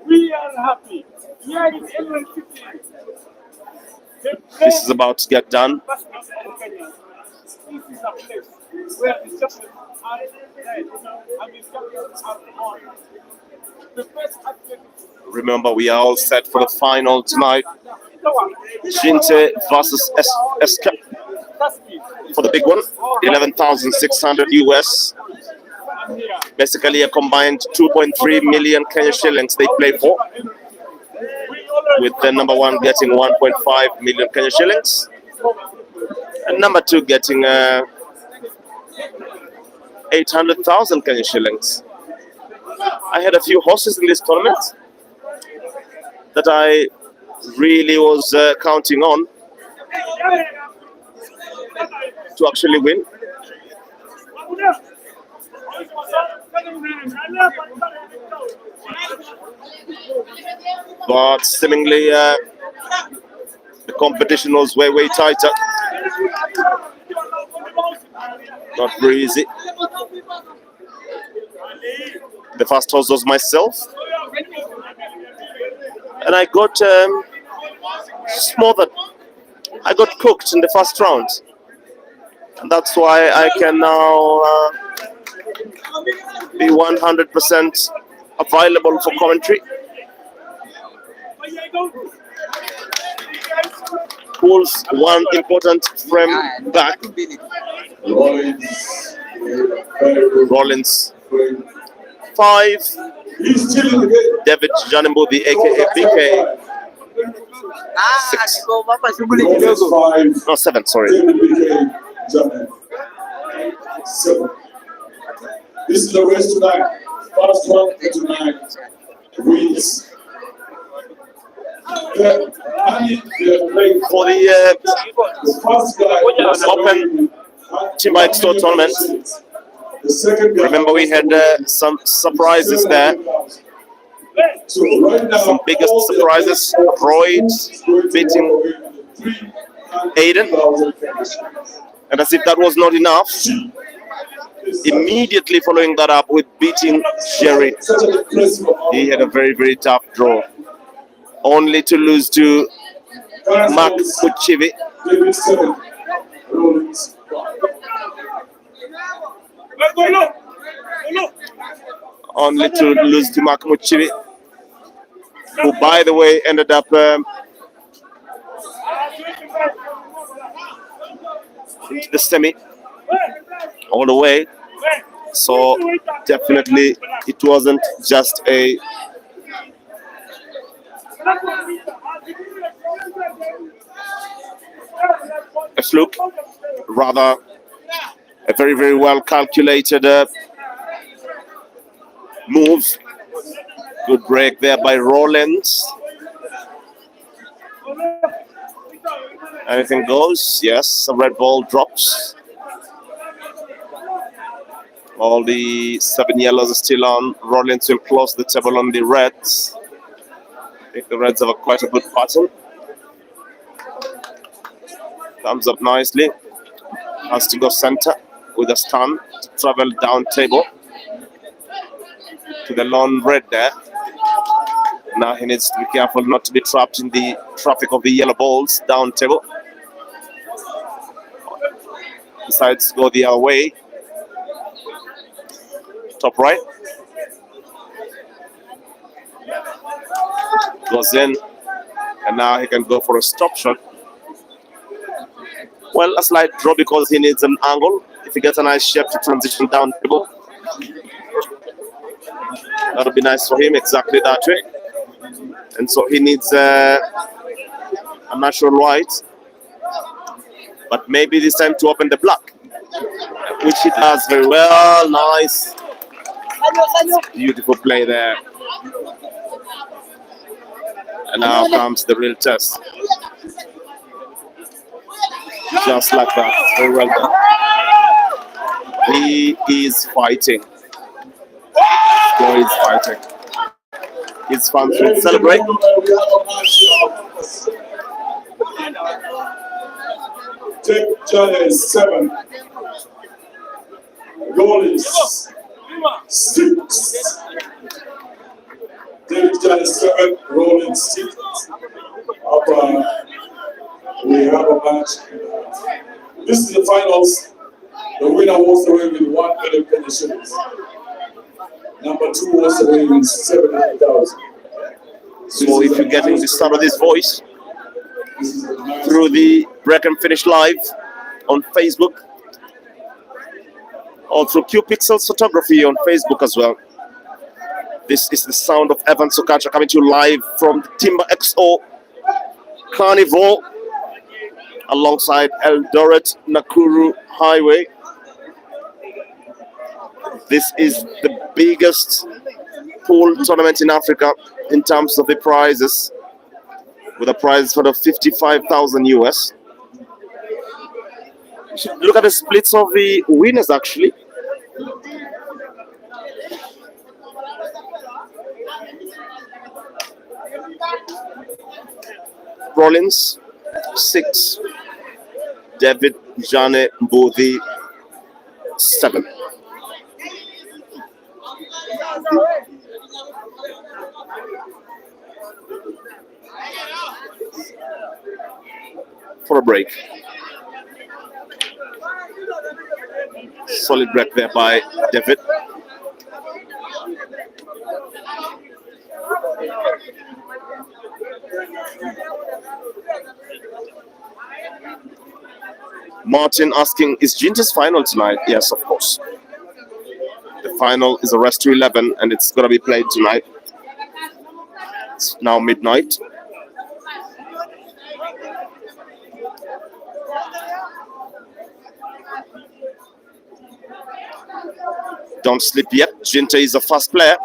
We are happy. We are in this is about to get done. This is a place where the champions are dead and the champions are born. The first athlete Remember, we are all set for the final tonight. Jinte versus SK for the big one, 11,600 US. Basically, a combined 2.3 million Kenya shillings they play for, with the number one getting 1.5 million Kenya shillings, and number two getting 800,000 Kenya shillings. I had a few horses in this tournament that I really was counting on to actually win. But seemingly the competition was way tighter. Not very easy. The first horse was myself, and I got smothered. I got cooked in the first round, and that's why I can now be 100% available for commentary. Pulls one important frame back. Rollins 5. David Janimbo, aka BK. 6. No, 7, sorry. 7. This is the race tonight. First one tonight wins. For the Open Timba Store tournament, remember we had some surprises there. Some biggest surprises. Royd beating Aiden. And as if that was not enough, immediately following that up with beating Jerry, he had a very tough draw, only to lose to Mark Uchivi. Only to lose to Mark Muchivi, who, by the way, ended up into the semi all the way. So definitely it wasn't just a fluke, rather a very well calculated move. Good break there by Rollins. Anything goes. Yes, a red ball drops. All the 7 yellows are still on. Rollins will close the table on the reds. I think the reds have quite a good pattern. Comes up nicely. Has to go center with a stun to travel down table to the lone red there. Now he needs to be careful not to be trapped in the traffic of the yellow balls down table. Decides to go the other way. Top right. Goes in. And now he can go for a stop shot. Well, a slight draw because he needs an angle. If he gets a nice shape to transition down table, that would be nice for him, exactly that way. And so he needs a natural white, but maybe this time to open the black, which he does very well. Nice. Beautiful play there. And now comes the real test. Just like that. Very well done. He is fighting. He is fighting. His fans will celebrate. Take NJANE 7. Rollins 6. David John 7, Rollins 6. We have a match. This is the finals. The winner walks away with 1 million Kenya shillings. Number 2 walks away with 700,000. So if you're getting the start of this voice through the Break and Finish Live on Facebook or through Q Pixels Photography on Facebook as well. This is the sound of Evan Sokacha coming to you live from the Timba XO Carnival alongside Eldoret Nakuru Highway. This is the biggest pool tournament in Africa in terms of the prizes, with a prize for the 55,000 US. Look at the splits of the winners actually. Rollins 6, David Jane Mbodhi 7. For a break. Solid break there by David. Martin asking, is Ginter's final tonight? Yes, of course. The final is a rest to 11 and it's going to be played tonight. It's now midnight. Don't sleep yet. Ginter is a fast player.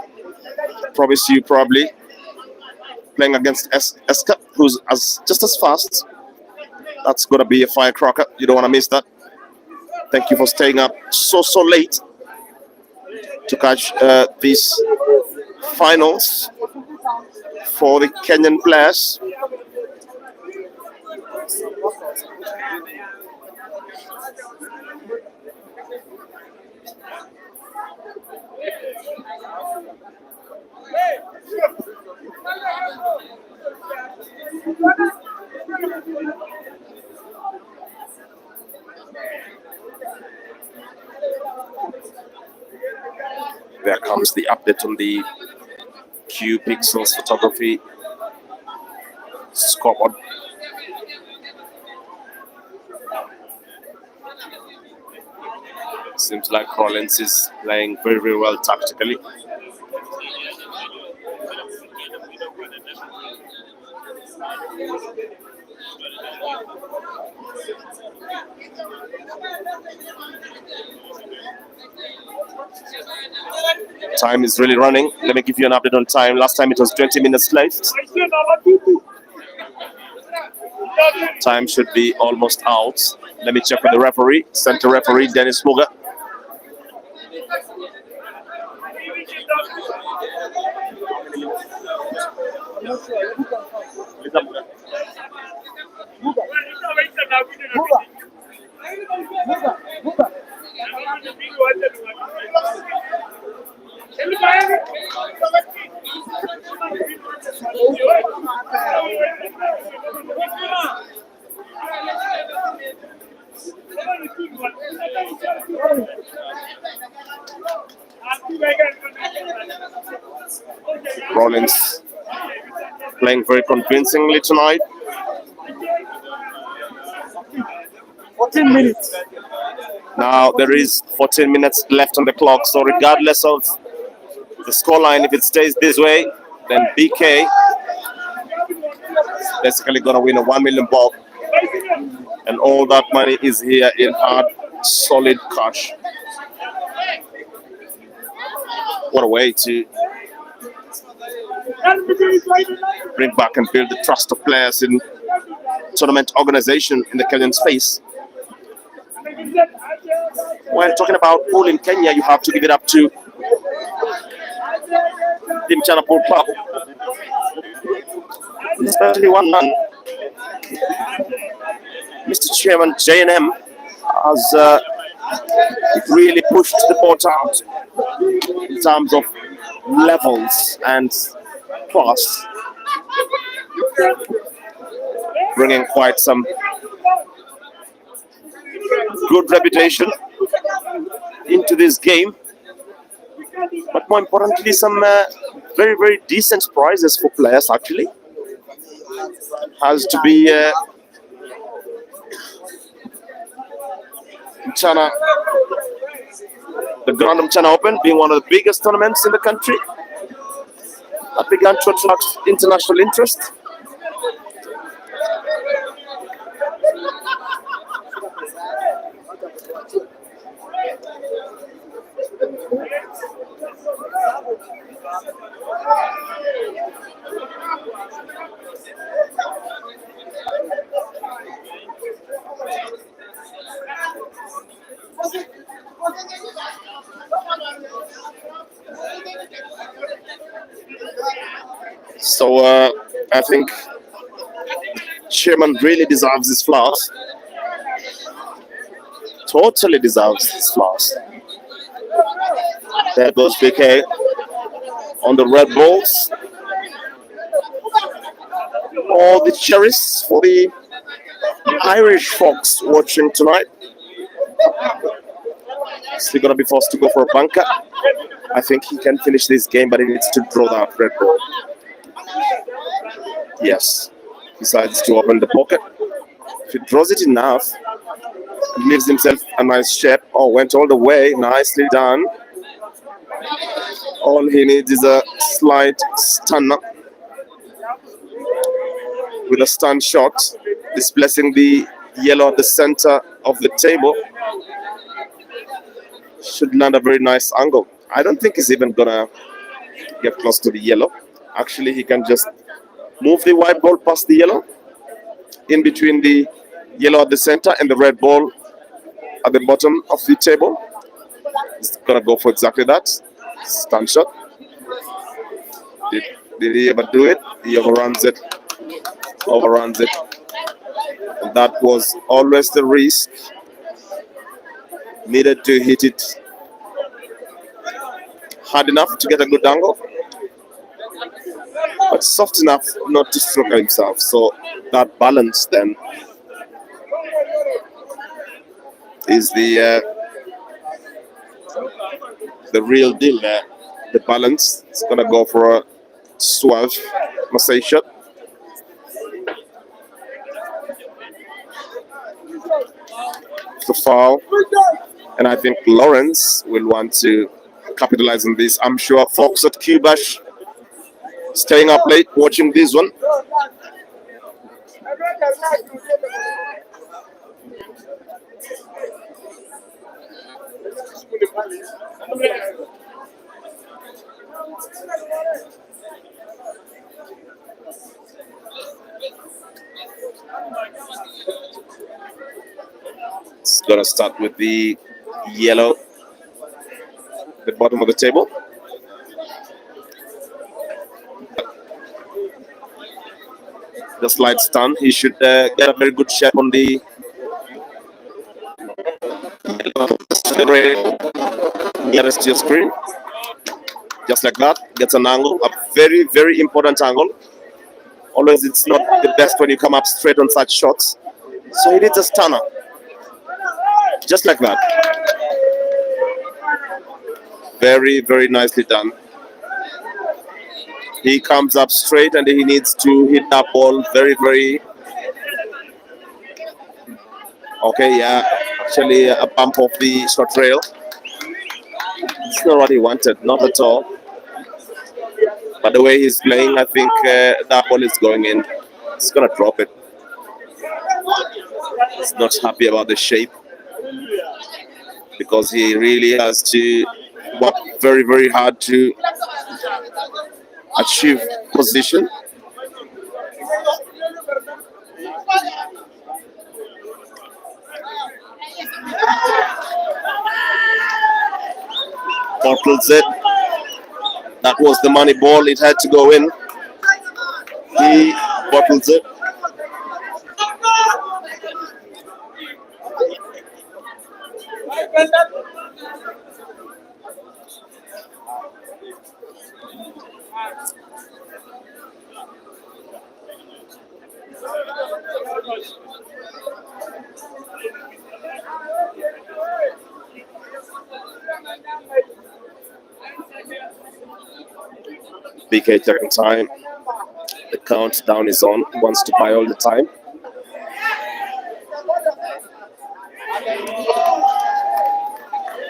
Promise you, probably playing against Eska, who's just as fast. That's going to be a firecracker. You don't want to miss that. Thank you for staying up so late to catch these finals for the Kenyan players. There comes the update on the Q Pixels Photography scoreboard. Seems like Rollins is playing very well tactically. Time is really running. Let me give you an update on time. Last time it was 20 minutes left. Time should be almost out. Let me check with the referee. Center referee Dennis Muga. Rollins playing very convincingly tonight. 14 minutes. Now there is 14 minutes left on the clock, so regardless of the scoreline, if it stays this way, then BK is basically going to win a 1 million bob, and all that money is here in hard, solid cash. What a way to bring back and build the trust of players in tournament organization in the Kenyan space. When talking about pool in Kenya, you have to give it up to the Mchana Pool Club, especially one man, Mr. Chairman JNM, has It really pushed the boat out in terms of levels and class, bringing quite some good reputation into this game, but more importantly, some very, very decent prizes for players. Actually, has to be China, the Grand China Open, being one of the biggest tournaments in the country, that began to attract international interest. So I think Chairman really deserves his flowers. Totally deserves his flowers. There goes PK on the red balls. All the cherries for the Irish folks watching tonight. Still gonna be forced to go for a bunker. I think he can finish this game, but he needs to draw that red ball. Yes, decides to open the pocket. If he draws it enough, he leaves himself a nice shape. Oh, went all the way, nicely done. All he needs is a slight stunner with a stun shot, displacing the yellow at the center of the table. Should land a very nice angle. I don't think he's even gonna get close to the yellow. Actually, he can just move the white ball past the yellow, in between the yellow at the center and the red ball at the bottom of the table. He's gonna go for exactly that. Stun shot. Did he ever do it? He overruns it. Overruns it. And that was always the risk. Needed to hit it hard enough to get a good angle, but soft enough not to stroke himself. So that balance then is the real deal there. The balance is gonna go for a suave Marseille shot. The foul, and I think Lawrence will want to capitalize on this. I'm sure folks at Cubash staying up late watching this one. It's gonna start with the yellow, the bottom of the table. The slight stun. He should get a very good shape on the nearest to your screen. Just like that. Gets an angle, a very, very important angle. Always it's not the best when you come up straight on such shots. So he needs a stunner. Just like that. Very, very nicely done. He comes up straight and he needs to hit that ball very, very... Okay, yeah. Actually, a bump off the short rail. It's not what he wanted, not at all. But the way he's playing, I think that ball is going in. He's going to drop it. He's not happy about the shape, because he really has to work very, very hard to achieve position. Bottles it. That was the money ball. It had to go in. He bottles it. BK taking time. The countdown is on. He wants to buy all the time.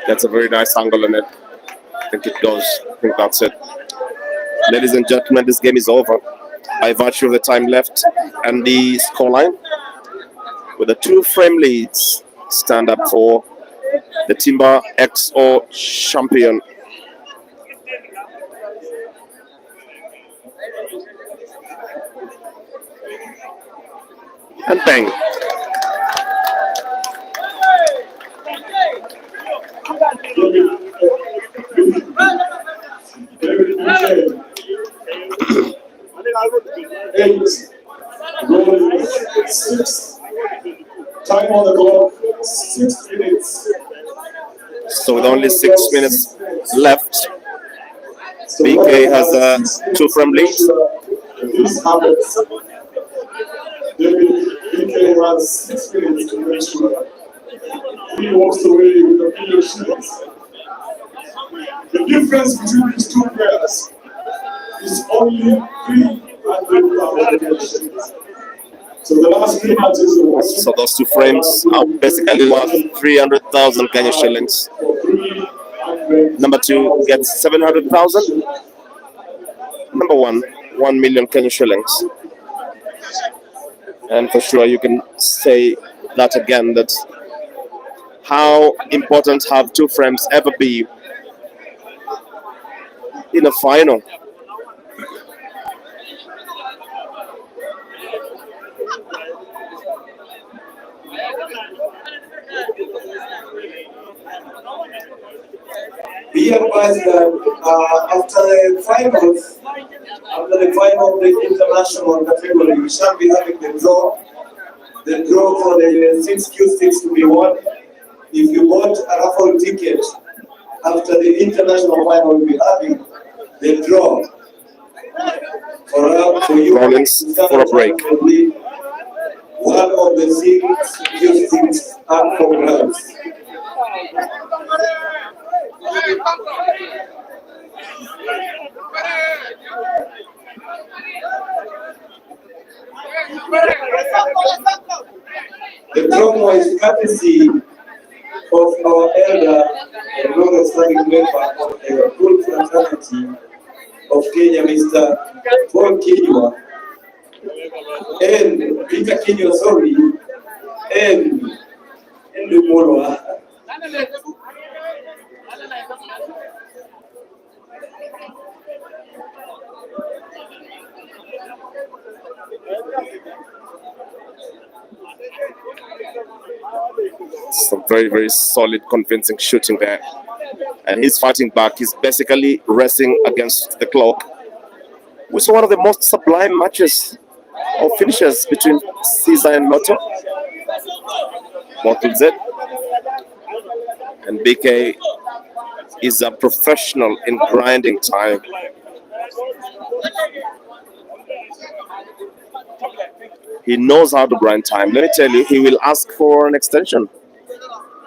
That's a very nice angle on it. I think it goes. I think that's it. Ladies and gentlemen, this game is over by virtue of the time left and the scoreline. With the two frame leads, stand up for the Timba XO champion. And bang. Time on the clock, 6 minutes. So with only 6 minutes left, BK has a two frame lead. This happens. BK has 6 minutes to make sure he walks away with a million shillings. The difference between these two players is only 300,000 shillings. So the last 3 matches was So those two frames are basically worth 300,000 Kenya shillings. Number two gets 700,000. Number one, 1 million Kenya shillings. And for sure, you can say that again, that how important have two frames ever be in a final? Be advised that after the finals, after the final of the international category, we shall be having the draw for the 6Q6 to be won. If you bought a raffle ticket after the international final, we'll be having the draw for you. Rollins for a break. One of the 6Q6 are programs. The promo is courtesy of our elder and long-standing member of the Full Fraternity of Kenya, Mr. Paul Kinywa, and Peter Kinywa, sorry, and Lumolwa. Some very, very solid, convincing shooting there. And he's fighting back. He's basically racing against the clock. We saw one of the most sublime matches or finishes between Caesar and Lotto. Bottle Z. And BK is a professional in grinding time. He knows how to grind time. Let me tell you, he will ask for an extension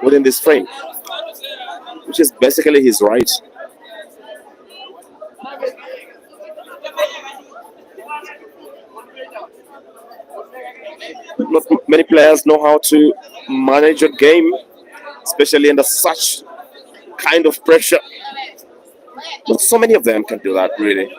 within this frame, which is basically his right. Not many players know how to manage a game, especially under such kind of pressure. Not so many of them can do that, really.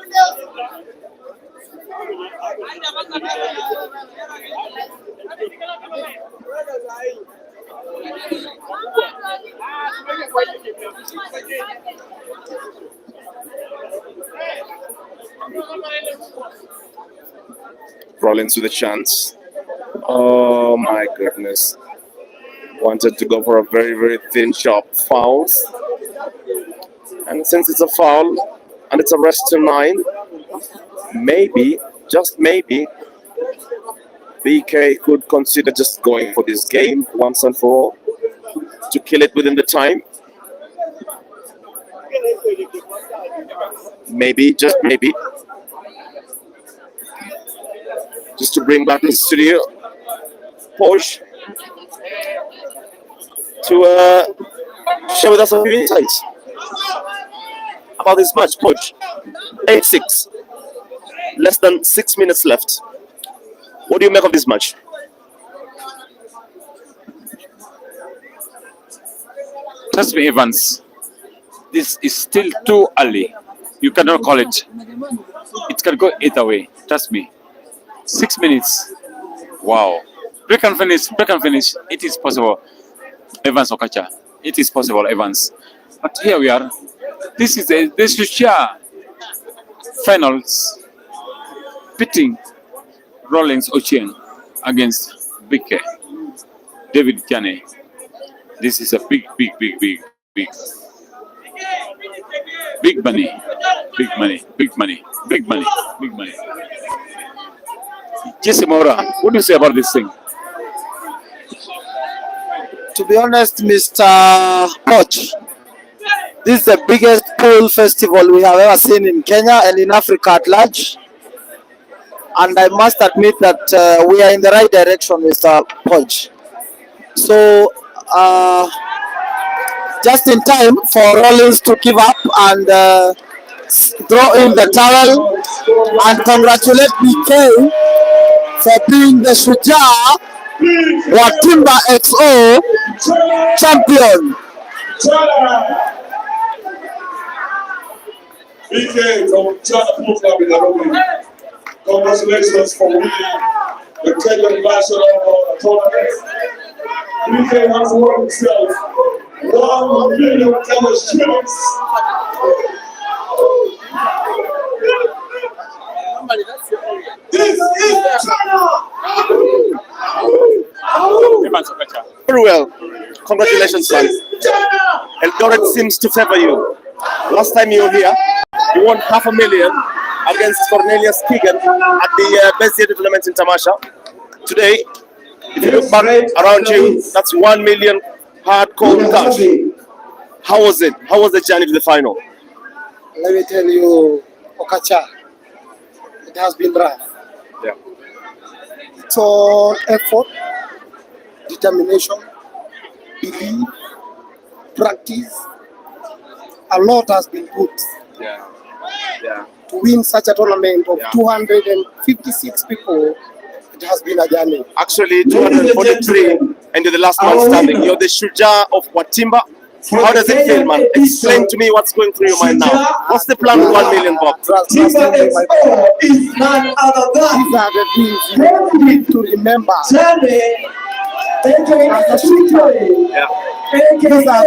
Rollins with a chance. Oh my goodness. Wanted to go for a very, very thin shot. Fouls. And since it's a foul and it's a rest to 9, maybe, just maybe, BK could consider just going for this game once and for all. to kill it within the time. Maybe, just maybe. Just to bring back the studio. Porsche. To share with us a few insights about this match, Porsche. 8-6. Less than 6 minutes left. What do you make of this match? Trust me, Evans. This is still too early. You cannot call it. It can go either way. Trust me. 6 minutes. Wow. Break and finish. Break and finish. It is possible. Evans Okacha. It is possible, Evans. But here we are. This is the Shuja finals pitting Rollins OCHIENG against Big K. David NJANE. This is a big money. Big money. Big money. Big money. Big money. Jesse Mora, what do you say about this thing? To be honest, Mr. Coach, this is the biggest pool festival we have ever seen in Kenya and in Africa at large. And I must admit that we are in the right direction, Mr. Coach. So, just in time for Rollins to give up and throw in the towel and congratulate BK for being the Shuja or Timba XO champion. BK from China Pool Club in Nairobi. Congratulations for winning the Kenyan version of the tournament. BK has won himself 1 million Kenya shillings. This is China! Very well. Congratulations, son. Eldoret seems to favor you. Last time you were here, you won $500,000 against Cornelius Keegan at the Best Theatre Tournament in Tamasha. Today, if you look back around you, that's 1 million hard cold cash. How was it? How was the journey to the final? Let me tell you, Okacha, it has been rough. Yeah. It's all effort, determination, belief, practice. A lot has been put to win such a tournament of 256 people. It has been a journey. Actually, 243, and you're the last man standing. You're the Shuja of Timba. How does it feel, man? Explain to me what's going through your mind now. What's the plan with 1 million bucks? Timba XO is none other than. These are the things you need to remember. These are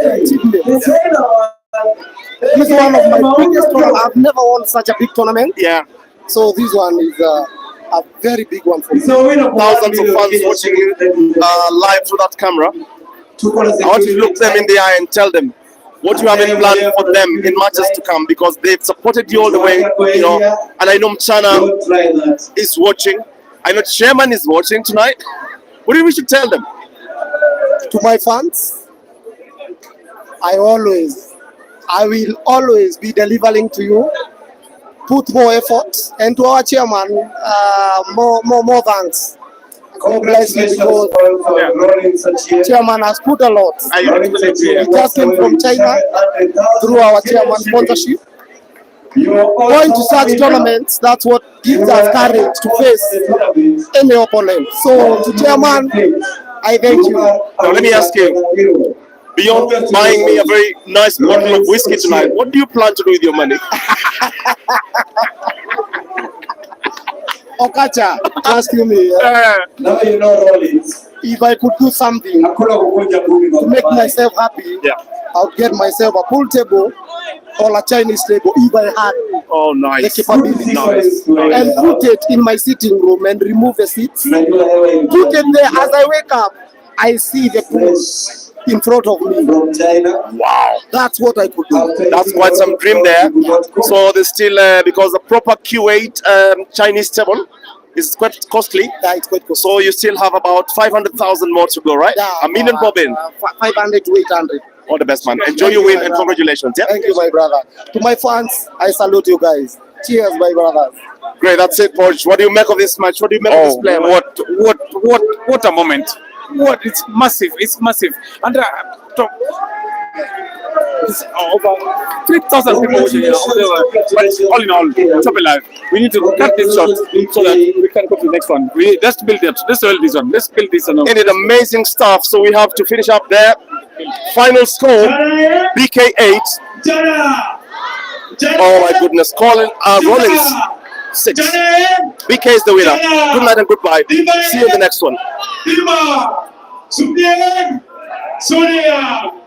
the achievements. This is one of my biggest tournaments. I've never won such a big tournament. Yeah. So this one is a very big one for me. Thousands of fans watching you live through that camera. I want you to look them in the eye and tell them what you have in plan for them in matches to come, because they've supported you all the way, you know. And I know Mchana is watching. I know Chairman is watching tonight. What do you wish to tell them? To my fans, I will always be delivering to you. Put more effort, and to our chairman, more thanks. God bless you, because chairman has put a lot. He just came from China through our chairman sponsorship. Going to such tournaments, that's what gives us courage to face any opponent. So to chairman, I thank you. Now let me ask you, beyond buying me a very nice bottle of whiskey tonight, what do you plan to do with your money? Okacha, ask me. Now you know Rollins. If I could do something to make myself happy, I would get myself a pool table or a Chinese table if I had the capability. And put it in my sitting room and remove the seats. Put it there. As I wake up, I see the pool in front of me. Wow. That's what I could do. That's quite some dream there. So there's still, because the proper Q8 Chinese table It's quite costly. Yeah, it's quite costly. So you still have about 500,000 more to go, right? Yeah, a million bobbing. 500 to 800. All the best, man. Enjoy Thank your you, win my and brother. congratulations. Yeah. Thank you, my brother. To my fans, I salute you guys. Cheers, my brothers. Great. That's it, Porch. What do you make of this match? What do you make of this Oh, player? Man? what a moment! What it's massive! It's massive, and it's over 3,000 people watching it. But all in all, top alive. We need to cut this short so that we can go to the next one. Let's build it. Let's build this one. Let's build this one. Indeed, amazing stuff. So we have to finish up there. Final score: BK 8. Oh my goodness! Rollins 6. BK is the winner. Good night and goodbye. See you in the next one. Timba, Shuja, Sonia.